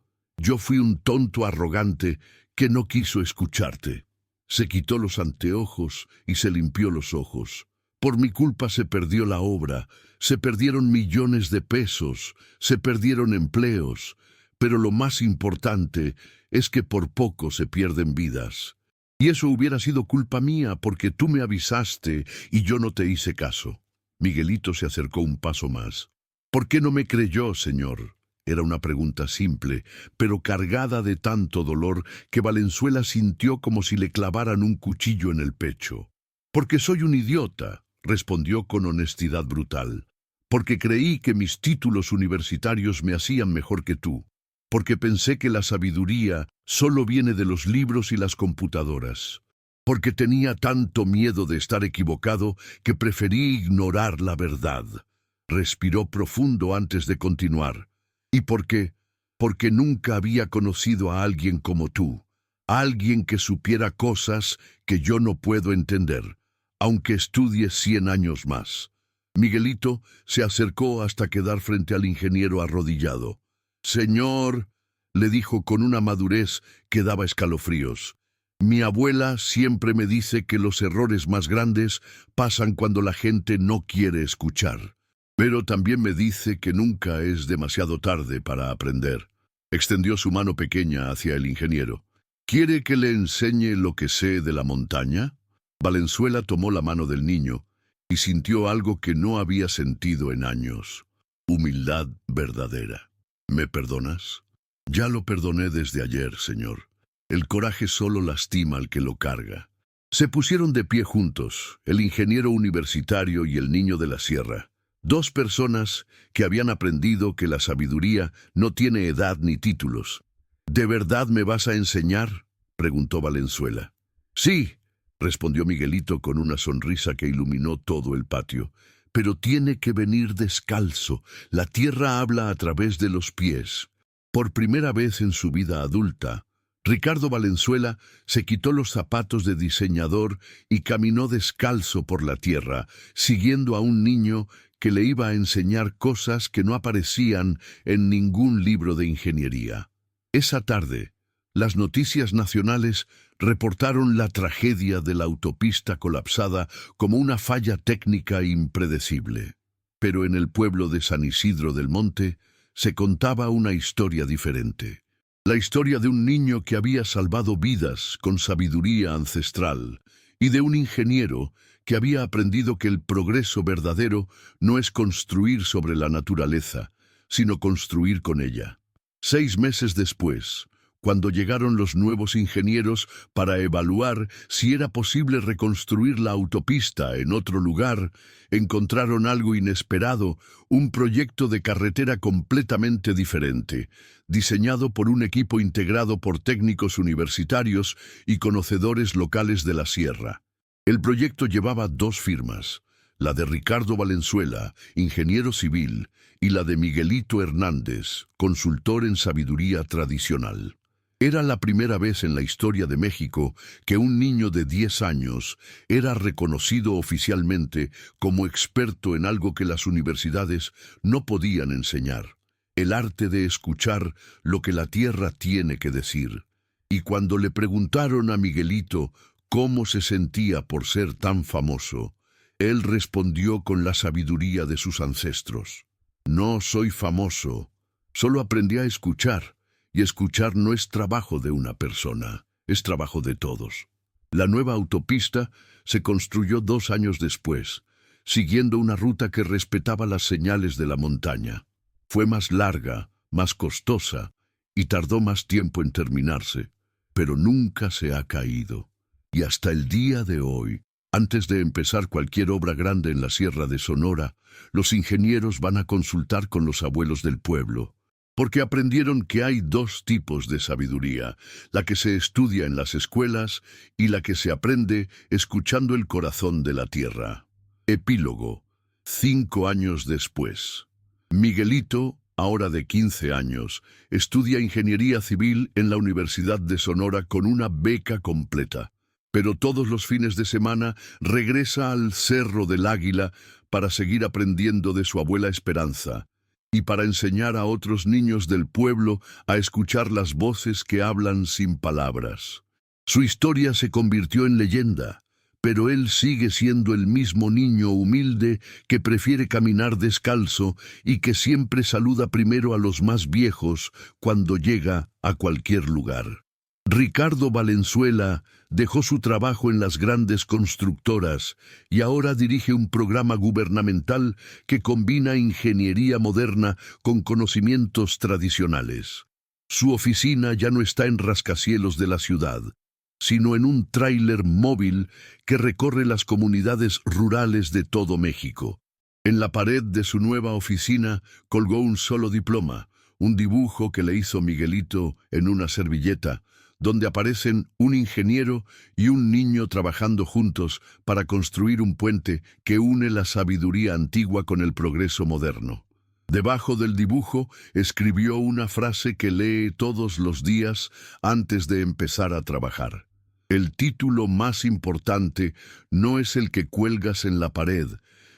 fui un tonto arrogante que no quiso escucharte». Se quitó los anteojos y se limpió los ojos. «Por mi culpa se perdió la obra, se perdieron millones de pesos, se perdieron empleos, pero lo más importante es que por poco se pierden vidas. Y eso hubiera sido culpa mía porque tú me avisaste y yo no te hice caso». Miguelito se acercó un paso más. «¿Por qué no me creyó, señor?». Era una pregunta simple, pero cargada de tanto dolor que Valenzuela sintió como si le clavaran un cuchillo en el pecho. «Porque soy un idiota», respondió con honestidad brutal. «Porque creí que mis títulos universitarios me hacían mejor que tú. Porque pensé que la sabiduría solo viene de los libros y las computadoras. Porque tenía tanto miedo de estar equivocado que preferí ignorar la verdad». Respiró profundo antes de continuar. «Y porque nunca había conocido a alguien como tú, alguien que supiera cosas que yo no puedo entender, aunque estudie 100 años más». Miguelito se acercó hasta quedar frente al ingeniero arrodillado. «Señor», le dijo con una madurez que daba escalofríos, «mi abuela siempre me dice que los errores más grandes pasan cuando la gente no quiere escuchar. Pero también me dice que nunca es demasiado tarde para aprender». Extendió su mano pequeña hacia el ingeniero. «¿Quiere que le enseñe lo que sé de la montaña?». Valenzuela tomó la mano del niño y sintió algo que no había sentido en años: humildad verdadera. ¿Me perdonas? Ya lo perdoné desde ayer, señor. El coraje solo lastima al que lo carga. Se pusieron de pie juntos, el ingeniero universitario y el niño de la sierra. Dos personas que habían aprendido que la sabiduría no tiene edad ni títulos. ¿De verdad me vas a enseñar?, preguntó Valenzuela. Sí, respondió Miguelito con una sonrisa que iluminó todo el patio. Pero tiene que venir descalzo. La tierra habla a través de los pies. Por primera vez en su vida adulta, Ricardo Valenzuela se quitó los zapatos de diseñador y caminó descalzo por la tierra, siguiendo a un niño que le iba a enseñar cosas que no aparecían en ningún libro de ingeniería. Esa tarde, las noticias nacionales reportaron la tragedia de la autopista colapsada como una falla técnica impredecible. Pero en el pueblo de San Isidro del Monte se contaba una historia diferente. La historia de un niño que había salvado vidas con sabiduría ancestral y de un ingeniero que había aprendido que el progreso verdadero no es construir sobre la naturaleza, sino construir con ella. 6 meses después, cuando llegaron los nuevos ingenieros para evaluar si era posible reconstruir la autopista en otro lugar, encontraron algo inesperado: un proyecto de carretera completamente diferente, diseñado por un equipo integrado por técnicos universitarios y conocedores locales de la sierra. El proyecto llevaba 2 firmas, la de Ricardo Valenzuela, ingeniero civil, y la de Miguelito Hernández, consultor en sabiduría tradicional. Era la primera vez en la historia de México que un niño de 10 años era reconocido oficialmente como experto en algo que las universidades no podían enseñar: el arte de escuchar lo que la tierra tiene que decir. Y cuando le preguntaron a Miguelito cómo se sentía por ser tan famoso, él respondió con la sabiduría de sus ancestros: No soy famoso, solo aprendí a escuchar. Y escuchar no es trabajo de una persona, es trabajo de todos. La nueva autopista se construyó 2 años después, siguiendo una ruta que respetaba las señales de la montaña. Fue más larga, más costosa, y tardó más tiempo en terminarse, pero nunca se ha caído. Y hasta el día de hoy, antes de empezar cualquier obra grande en la Sierra de Sonora, los ingenieros van a consultar con los abuelos del pueblo, porque aprendieron que hay 2 tipos de sabiduría: la que se estudia en las escuelas y la que se aprende escuchando el corazón de la tierra. Epílogo. 5 años después. Miguelito, ahora de 15 años, estudia ingeniería civil en la Universidad de Sonora con una beca completa. Pero todos los fines de semana regresa al Cerro del Águila para seguir aprendiendo de su abuela Esperanza, y para enseñar a otros niños del pueblo a escuchar las voces que hablan sin palabras. Su historia se convirtió en leyenda, pero él sigue siendo el mismo niño humilde que prefiere caminar descalzo y que siempre saluda primero a los más viejos cuando llega a cualquier lugar. Ricardo Valenzuela dejó su trabajo en las grandes constructoras y ahora dirige un programa gubernamental que combina ingeniería moderna con conocimientos tradicionales. Su oficina ya no está en rascacielos de la ciudad, sino en un tráiler móvil que recorre las comunidades rurales de todo México. En la pared de su nueva oficina colgó un solo diploma, un dibujo que le hizo Miguelito en una servilleta, donde aparecen un ingeniero y un niño trabajando juntos para construir un puente que une la sabiduría antigua con el progreso moderno. Debajo del dibujo escribió una frase que lee todos los días antes de empezar a trabajar: el título más importante no es el que cuelgas en la pared,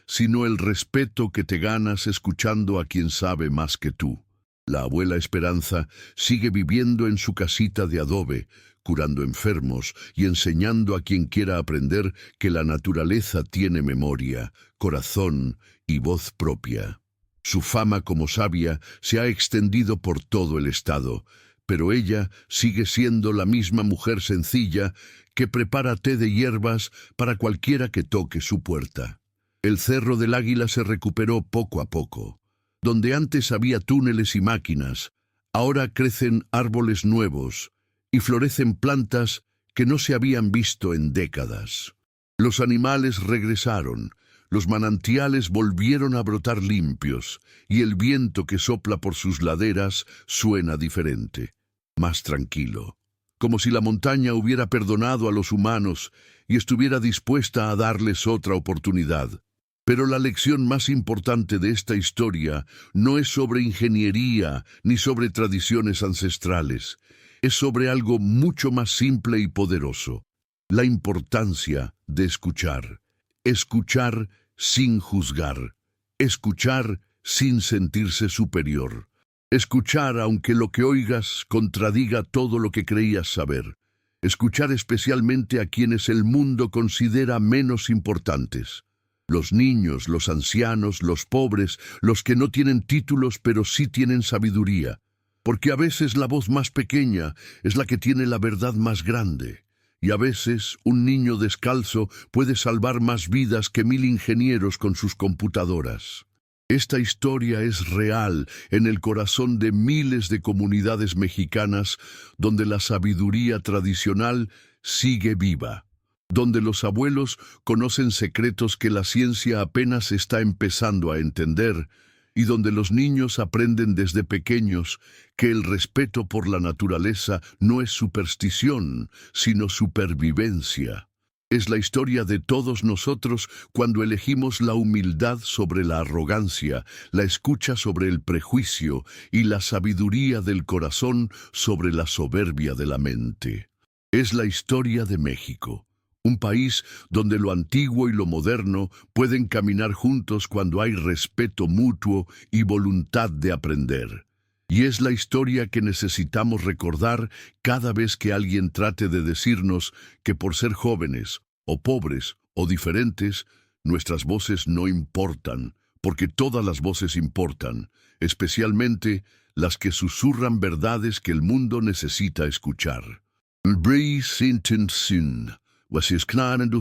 sino el respeto que te ganas escuchando a quien sabe más que tú. La abuela Esperanza sigue viviendo en su casita de adobe, curando enfermos y enseñando a quien quiera aprender que la naturaleza tiene memoria, corazón y voz propia. Su fama como sabia se ha extendido por todo el estado, pero ella sigue siendo la misma mujer sencilla que prepara té de hierbas para cualquiera que toque su puerta. El Cerro del Águila se recuperó poco a poco. Donde antes había túneles y máquinas, ahora crecen árboles nuevos y florecen plantas que no se habían visto en décadas. Los animales regresaron, los manantiales volvieron a brotar limpios y el viento que sopla por sus laderas suena diferente, más tranquilo, como si la montaña hubiera perdonado a los humanos y estuviera dispuesta a darles otra oportunidad. Pero la lección más importante de esta historia no es sobre ingeniería ni sobre tradiciones ancestrales. Es sobre algo mucho más simple y poderoso: la importancia de escuchar. Escuchar sin juzgar. Escuchar sin sentirse superior. Escuchar aunque lo que oigas contradiga todo lo que creías saber. Escuchar especialmente a quienes el mundo considera menos importantes. Los niños, los ancianos, los pobres, los que no tienen títulos pero sí tienen sabiduría. Porque a veces la voz más pequeña es la que tiene la verdad más grande. Y a veces un niño descalzo puede salvar más vidas que 1000 ingenieros con sus computadoras. Esta historia es real en el corazón de miles de comunidades mexicanas donde la sabiduría tradicional sigue viva, donde los abuelos conocen secretos que la ciencia apenas está empezando a entender, y donde los niños aprenden desde pequeños que el respeto por la naturaleza no es superstición, sino supervivencia. Es la historia de todos nosotros cuando elegimos la humildad sobre la arrogancia, la escucha sobre el prejuicio y la sabiduría del corazón sobre la soberbia de la mente. Es la historia de México. Un país donde lo antiguo y lo moderno pueden caminar juntos cuando hay respeto mutuo y voluntad de aprender. Y es la historia que necesitamos recordar cada vez que alguien trate de decirnos que por ser jóvenes, o pobres, o diferentes, nuestras voces no importan, porque todas las voces importan, especialmente las que susurran verdades que el mundo necesita escuchar.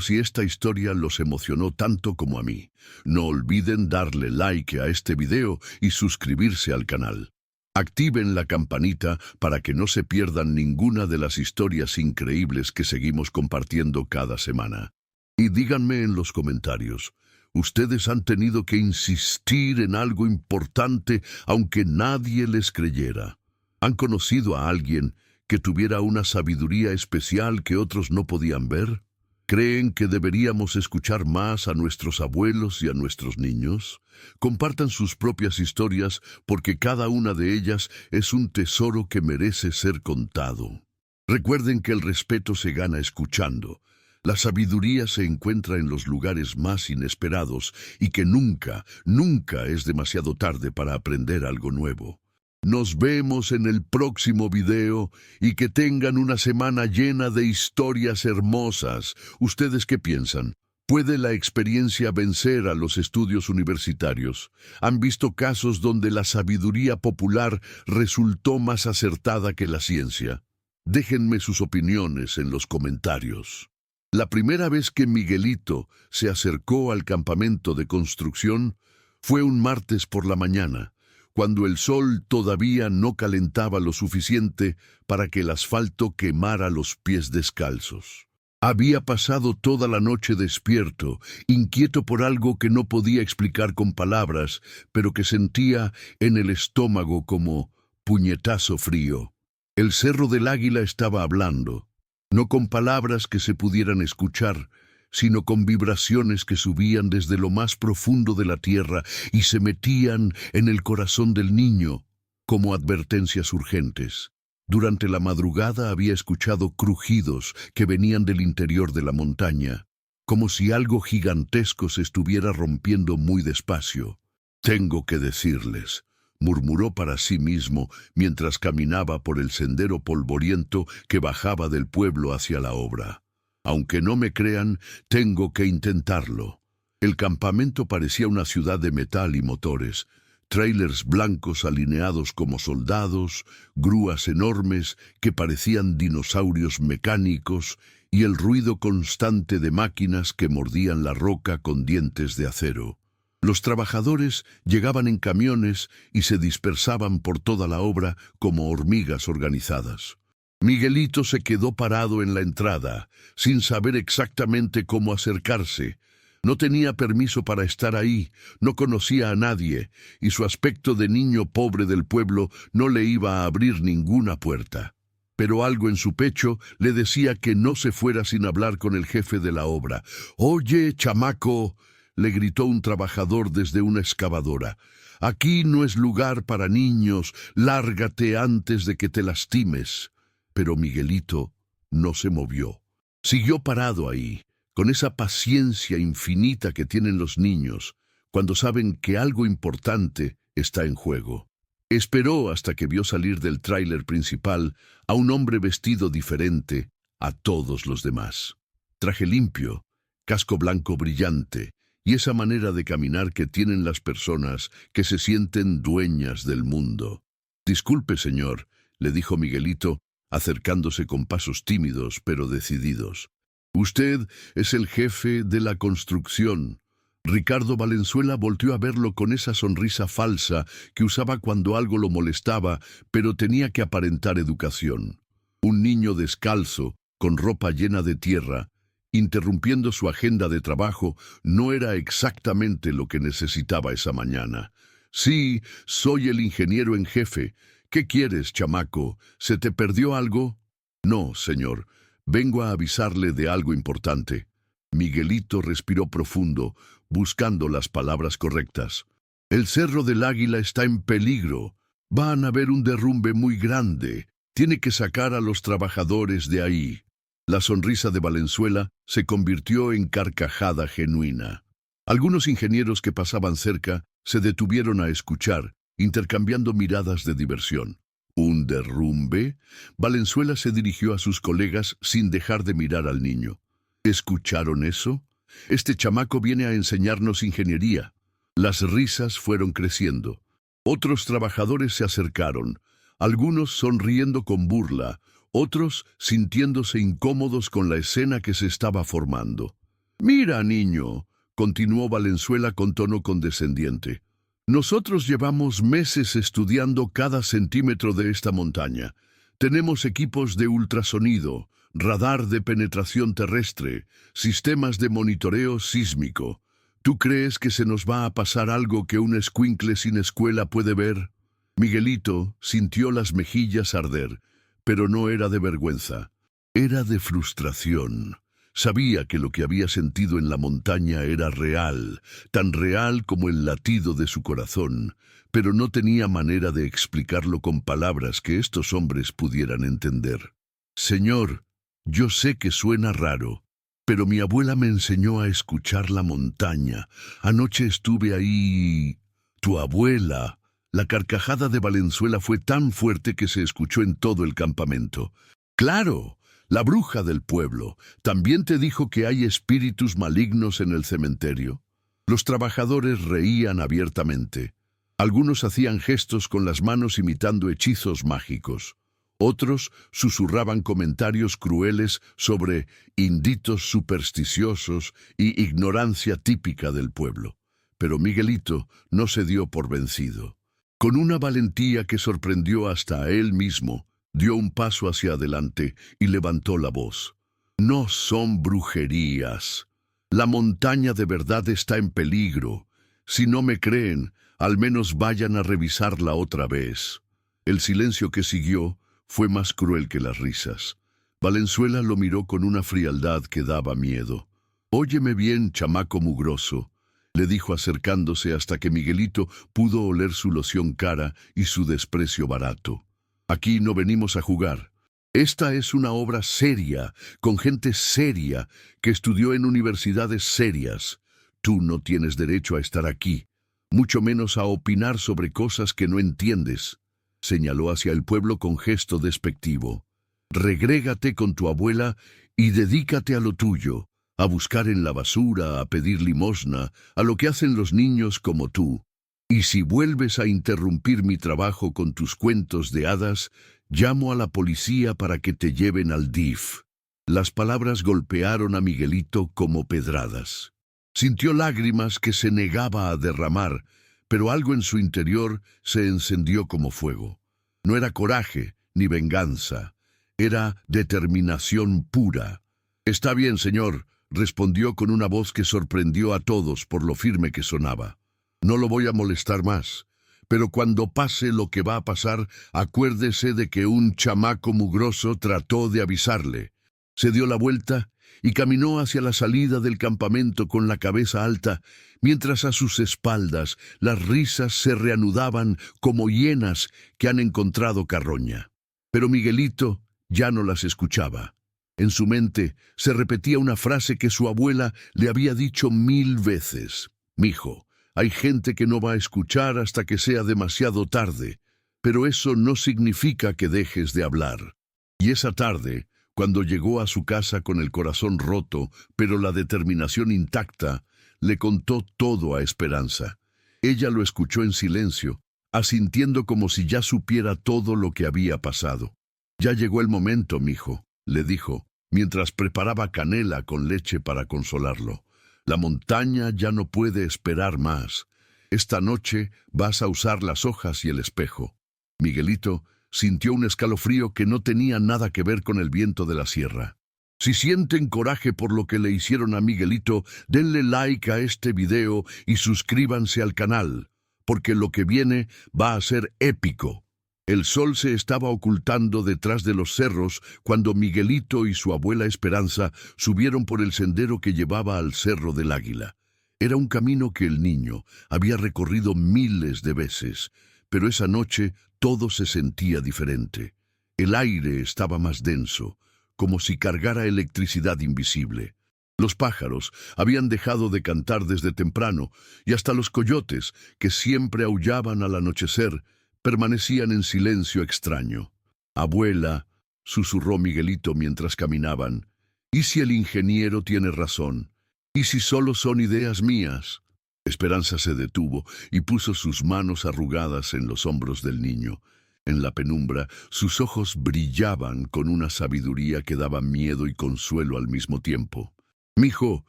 Si esta historia los emocionó tanto como a mí, no olviden darle like a este video y suscribirse al canal. Activen la campanita para que no se pierdan ninguna de las historias increíbles que seguimos compartiendo cada semana. Y díganme en los comentarios, ¿ustedes han tenido que insistir en algo importante aunque nadie les creyera? ¿Han conocido a alguien que tuviera una sabiduría especial que otros no podían ver? ¿Creen que deberíamos escuchar más a nuestros abuelos y a nuestros niños? Compartan sus propias historias porque cada una de ellas es un tesoro que merece ser contado. Recuerden que el respeto se gana escuchando. La sabiduría se encuentra en los lugares más inesperados y que nunca, nunca es demasiado tarde para aprender algo nuevo. Nos vemos en el próximo video y que tengan una semana llena de historias hermosas. ¿Ustedes qué piensan? ¿Puede la experiencia vencer a los estudios universitarios? ¿Han visto casos donde la sabiduría popular resultó más acertada que la ciencia? Déjenme sus opiniones en los comentarios. La primera vez que Miguelito se acercó al campamento de construcción fue un martes por la mañana, cuando el sol todavía no calentaba lo suficiente para que el asfalto quemara los pies descalzos. Había pasado toda la noche despierto, inquieto por algo que no podía explicar con palabras, pero que sentía en el estómago como puñetazo frío. El Cerro del Águila estaba hablando, no con palabras que se pudieran escuchar, sino con vibraciones que subían desde lo más profundo de la tierra y se metían en el corazón del niño, como advertencias urgentes. Durante la madrugada había escuchado crujidos que venían del interior de la montaña, como si algo gigantesco se estuviera rompiendo muy despacio. «Tengo que decirles», murmuró para sí mismo mientras caminaba por el sendero polvoriento que bajaba del pueblo hacia la obra. Aunque no me crean, tengo que intentarlo. El campamento parecía una ciudad de metal y motores, trailers blancos alineados como soldados, grúas enormes que parecían dinosaurios mecánicos y el ruido constante de máquinas que mordían la roca con dientes de acero. Los trabajadores llegaban en camiones y se dispersaban por toda la obra como hormigas organizadas. Miguelito se quedó parado en la entrada, sin saber exactamente cómo acercarse. No tenía permiso para estar ahí, no conocía a nadie, y su aspecto de niño pobre del pueblo no le iba a abrir ninguna puerta. Pero algo en su pecho le decía que no se fuera sin hablar con el jefe de la obra. «Oye, chamaco», le gritó un trabajador desde una excavadora, «aquí no es lugar para niños, lárgate antes de que te lastimes». Pero Miguelito no se movió. Siguió parado ahí, con esa paciencia infinita que tienen los niños cuando saben que algo importante está en juego. Esperó hasta que vio salir del tráiler principal a un hombre vestido diferente a todos los demás. Traje limpio, casco blanco brillante y esa manera de caminar que tienen las personas que se sienten dueñas del mundo. «Disculpe, señor», le dijo Miguelito, acercándose con pasos tímidos pero decididos. «Usted es el jefe de la construcción». Ricardo Valenzuela volteó a verlo con esa sonrisa falsa que usaba cuando algo lo molestaba, pero tenía que aparentar educación. Un niño descalzo, con ropa llena de tierra, interrumpiendo su agenda de trabajo, no era exactamente lo que necesitaba esa mañana. «Sí, soy el ingeniero en jefe. ¿Qué quieres, chamaco? ¿Se te perdió algo?» «No, señor. Vengo a avisarle de algo importante». Miguelito respiró profundo, buscando las palabras correctas. «El Cerro del Águila está en peligro. Van a haber un derrumbe muy grande. Tiene que sacar a los trabajadores de ahí». La sonrisa de Valenzuela se convirtió en carcajada genuina. Algunos ingenieros que pasaban cerca se detuvieron a escuchar, intercambiando miradas de diversión. ¿Un derrumbe? Valenzuela se dirigió a sus colegas sin dejar de mirar al niño. ¿Escucharon eso? Este chamaco viene a enseñarnos ingeniería. Las risas fueron creciendo. Otros trabajadores se acercaron, algunos sonriendo con burla, otros sintiéndose incómodos con la escena que se estaba formando. «Mira, niño», continuó Valenzuela con tono condescendiente, «nosotros llevamos meses estudiando cada centímetro de esta montaña. Tenemos equipos de ultrasonido, radar de penetración terrestre, sistemas de monitoreo sísmico. ¿Tú crees que se nos va a pasar algo que un escuincle sin escuela puede ver?» Miguelito sintió las mejillas arder, pero no era de vergüenza, era de frustración. Sabía que lo que había sentido en la montaña era real, tan real como el latido de su corazón, pero no tenía manera de explicarlo con palabras que estos hombres pudieran entender. «Señor, yo sé que suena raro, pero mi abuela me enseñó a escuchar la montaña. Anoche estuve ahí». «¿Tu abuela?» La carcajada de Valenzuela fue tan fuerte que se escuchó en todo el campamento. «Claro, la bruja del pueblo. ¿También te dijo que hay espíritus malignos en el cementerio?» Los trabajadores reían abiertamente. Algunos hacían gestos con las manos imitando hechizos mágicos. Otros susurraban comentarios crueles sobre inditos supersticiosos y ignorancia típica del pueblo. Pero Miguelito no se dio por vencido. Con una valentía que sorprendió hasta a él mismo, dio un paso hacia adelante y levantó la voz. «No son brujerías. La montaña de verdad está en peligro. Si no me creen, al menos vayan a revisarla otra vez». El silencio que siguió fue más cruel que las risas. Valenzuela lo miró con una frialdad que daba miedo. «Óyeme bien, chamaco mugroso», le dijo acercándose hasta que Miguelito pudo oler su loción cara y su desprecio barato. «Aquí no venimos a jugar. Esta es una obra seria, con gente seria, que estudió en universidades serias. Tú no tienes derecho a estar aquí, mucho menos a opinar sobre cosas que no entiendes», señaló hacia el pueblo con gesto despectivo. «Regrégate con tu abuela y dedícate a lo tuyo. A buscar en la basura, a pedir limosna, a lo que hacen los niños como tú. Y si vuelves a interrumpir mi trabajo con tus cuentos de hadas, llamo a la policía para que te lleven al DIF». Las palabras golpearon a Miguelito como pedradas. Sintió lágrimas que se negaba a derramar, pero algo en su interior se encendió como fuego. No era coraje ni venganza, era determinación pura. «Está bien, señor», respondió con una voz que sorprendió a todos por lo firme que sonaba. «No lo voy a molestar más, pero cuando pase lo que va a pasar, acuérdese de que un chamaco mugroso trató de avisarle». Se dio la vuelta y caminó hacia la salida del campamento con la cabeza alta, mientras a sus espaldas las risas se reanudaban como hienas que han encontrado carroña. Pero Miguelito ya no las escuchaba. En su mente se repetía una frase que su abuela le había dicho 1000 veces. «Mijo, hay gente que no va a escuchar hasta que sea demasiado tarde, pero eso no significa que dejes de hablar». Y esa tarde, cuando llegó a su casa con el corazón roto, pero la determinación intacta, le contó todo a Esperanza. Ella lo escuchó en silencio, asintiendo como si ya supiera todo lo que había pasado. «Ya llegó el momento, mijo», le dijo, mientras preparaba canela con leche para consolarlo. «La montaña ya no puede esperar más. Esta noche vas a usar las hojas y el espejo». Miguelito sintió un escalofrío que no tenía nada que ver con el viento de la sierra. Si sienten coraje por lo que le hicieron a Miguelito, denle like a este video y suscríbanse al canal, porque lo que viene va a ser épico. El sol se estaba ocultando detrás de los cerros cuando Miguelito y su abuela Esperanza subieron por el sendero que llevaba al Cerro del Águila. Era un camino que el niño había recorrido miles de veces, pero esa noche todo se sentía diferente. El aire estaba más denso, como si cargara electricidad invisible. Los pájaros habían dejado de cantar desde temprano, y hasta los coyotes, que siempre aullaban al anochecer, permanecían en silencio extraño. «Abuela», susurró Miguelito mientras caminaban, «¿y si el ingeniero tiene razón? ¿Y si solo son ideas mías?» Esperanza se detuvo y puso sus manos arrugadas en los hombros del niño. En la penumbra, sus ojos brillaban con una sabiduría que daba miedo y consuelo al mismo tiempo. «Mijo,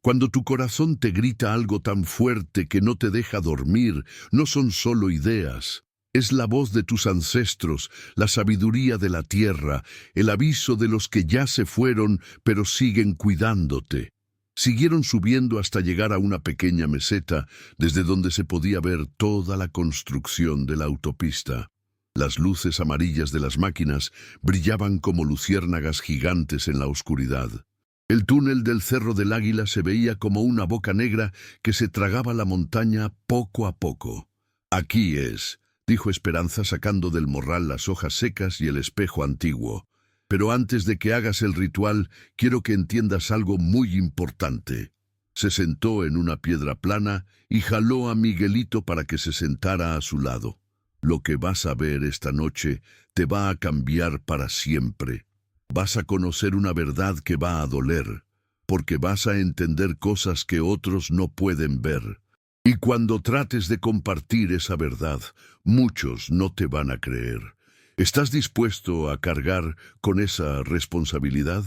cuando tu corazón te grita algo tan fuerte que no te deja dormir, no son solo ideas. Es la voz de tus ancestros, la sabiduría de la tierra, el aviso de los que ya se fueron, pero siguen cuidándote». Siguieron subiendo hasta llegar a una pequeña meseta, desde donde se podía ver toda la construcción de la autopista. Las luces amarillas de las máquinas brillaban como luciérnagas gigantes en la oscuridad. El túnel del Cerro del Águila se veía como una boca negra que se tragaba la montaña poco a poco. «Aquí es», dijo Esperanza sacando del morral las hojas secas y el espejo antiguo. «Pero antes de que hagas el ritual, quiero que entiendas algo muy importante». Se sentó en una piedra plana y jaló a Miguelito para que se sentara a su lado. «Lo que vas a ver esta noche te va a cambiar para siempre. Vas a conocer una verdad que va a doler, porque vas a entender cosas que otros no pueden ver. Y cuando trates de compartir esa verdad, muchos no te van a creer. ¿Estás dispuesto a cargar con esa responsabilidad?»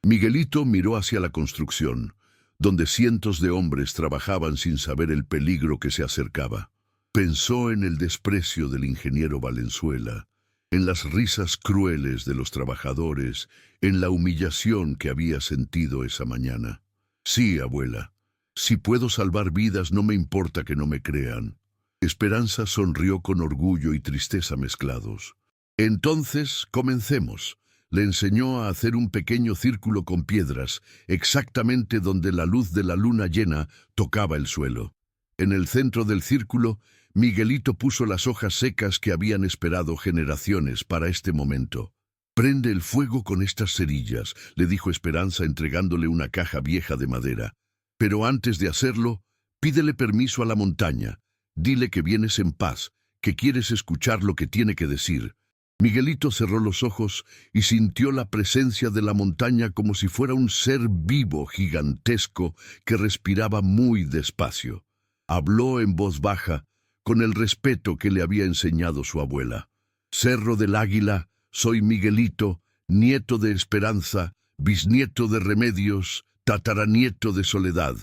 Miguelito miró hacia la construcción, donde cientos de hombres trabajaban sin saber el peligro que se acercaba. Pensó en el desprecio del ingeniero Valenzuela, en las risas crueles de los trabajadores, en la humillación que había sentido esa mañana. «Sí, abuela, si puedo salvar vidas no me importa que no me crean». Esperanza sonrió con orgullo y tristeza mezclados. «Entonces, comencemos». Le enseñó a hacer un pequeño círculo con piedras, exactamente donde la luz de la luna llena tocaba el suelo. En el centro del círculo, Miguelito puso las hojas secas que habían esperado generaciones para este momento. «Prende el fuego con estas cerillas», le dijo Esperanza entregándole una caja vieja de madera. «Pero antes de hacerlo, pídele permiso a la montaña. Dile que vienes en paz, que quieres escuchar lo que tiene que decir». Miguelito cerró los ojos y sintió la presencia de la montaña como si fuera un ser vivo gigantesco que respiraba muy despacio. Habló en voz baja, con el respeto que le había enseñado su abuela. «Cerro del Águila, soy Miguelito, nieto de Esperanza, bisnieto de Remedios, tataranieto de Soledad.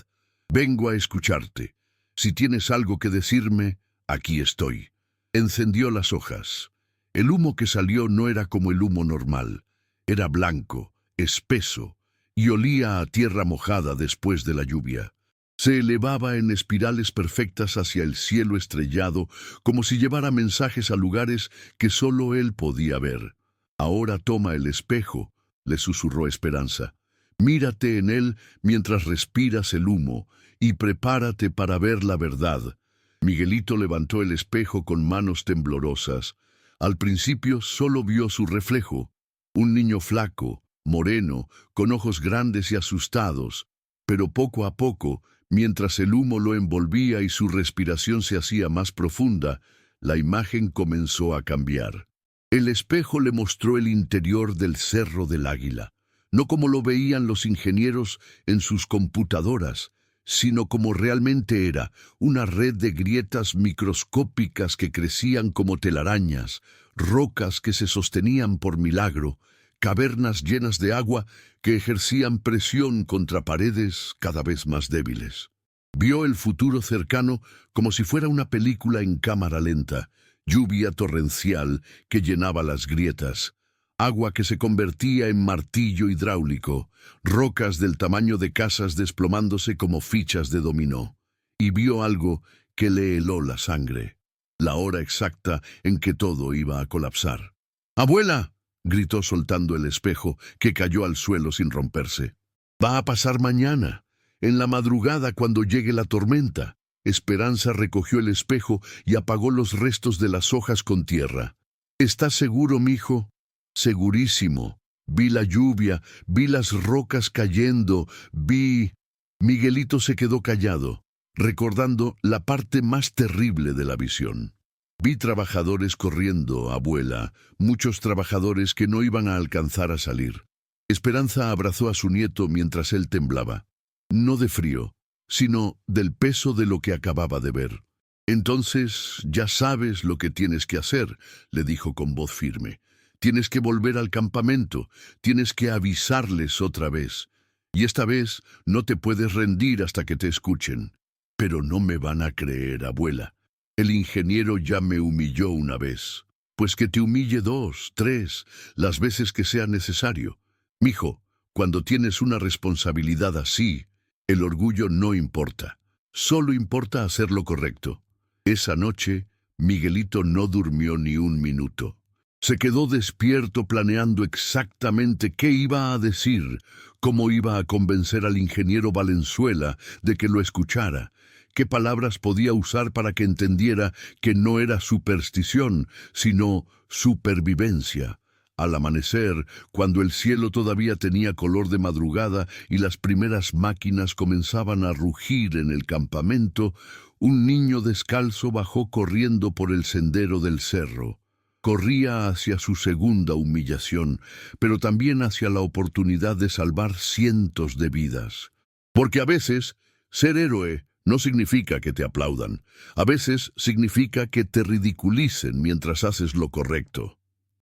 Vengo a escucharte. Si tienes algo que decirme, aquí estoy. Encendió las hojas. El humo que salió no era como el humo normal. Era blanco, espeso, y olía a tierra mojada después de la lluvia. Se elevaba en espirales perfectas hacia el cielo estrellado, como si llevara mensajes a lugares que solo él podía ver. Ahora toma el espejo, le susurró Esperanza. Mírate en él mientras respiras el humo, y prepárate para ver la verdad. Miguelito levantó el espejo con manos temblorosas. Al principio solo vio su reflejo, un niño flaco, moreno, con ojos grandes y asustados, pero poco a poco, mientras el humo lo envolvía y su respiración se hacía más profunda, la imagen comenzó a cambiar. El espejo le mostró el interior del Cerro del Águila, no como lo veían los ingenieros en sus computadoras, sino como realmente era, una red de grietas microscópicas que crecían como telarañas, rocas que se sostenían por milagro, cavernas llenas de agua que ejercían presión contra paredes cada vez más débiles. Vio el futuro cercano como si fuera una película en cámara lenta, lluvia torrencial que llenaba las grietas, agua que se convertía en martillo hidráulico, rocas del tamaño de casas desplomándose como fichas de dominó. Y vio algo que le heló la sangre, la hora exacta en que todo iba a colapsar. ¡Abuela!, gritó soltando el espejo, que cayó al suelo sin romperse. «Va a pasar mañana, en la madrugada cuando llegue la tormenta». Esperanza recogió el espejo y apagó los restos de las hojas con tierra. «¿Estás seguro, mijo?» «Segurísimo. Vi la lluvia, vi las rocas cayendo, vi...» Miguelito se quedó callado, recordando la parte más terrible de la visión. «Vi trabajadores corriendo, abuela, muchos trabajadores que no iban a alcanzar a salir». Esperanza abrazó a su nieto mientras él temblaba, no de frío, sino del peso de lo que acababa de ver. «Entonces ya sabes lo que tienes que hacer», le dijo con voz firme. «Tienes que volver al campamento, tienes que avisarles otra vez. Y esta vez no te puedes rendir hasta que te escuchen». «Pero no me van a creer, abuela. El ingeniero ya me humilló una vez. Pues que te humille 2, 3, las veces que sea necesario. Mijo, cuando tienes una responsabilidad así, el orgullo no importa. Solo importa hacer lo correcto». Esa noche, Miguelito no durmió ni un minuto. Se quedó despierto planeando exactamente qué iba a decir, cómo iba a convencer al ingeniero Valenzuela de que lo escuchara, qué palabras podía usar para que entendiera que no era superstición, sino supervivencia. Al amanecer, cuando el cielo todavía tenía color de madrugada y las primeras máquinas comenzaban a rugir en el campamento, un niño descalzo bajó corriendo por el sendero del cerro. Corría hacia su segunda humillación, pero también hacia la oportunidad de salvar cientos de vidas. Porque a veces, ser héroe no significa que te aplaudan. A veces significa que te ridiculicen mientras haces lo correcto.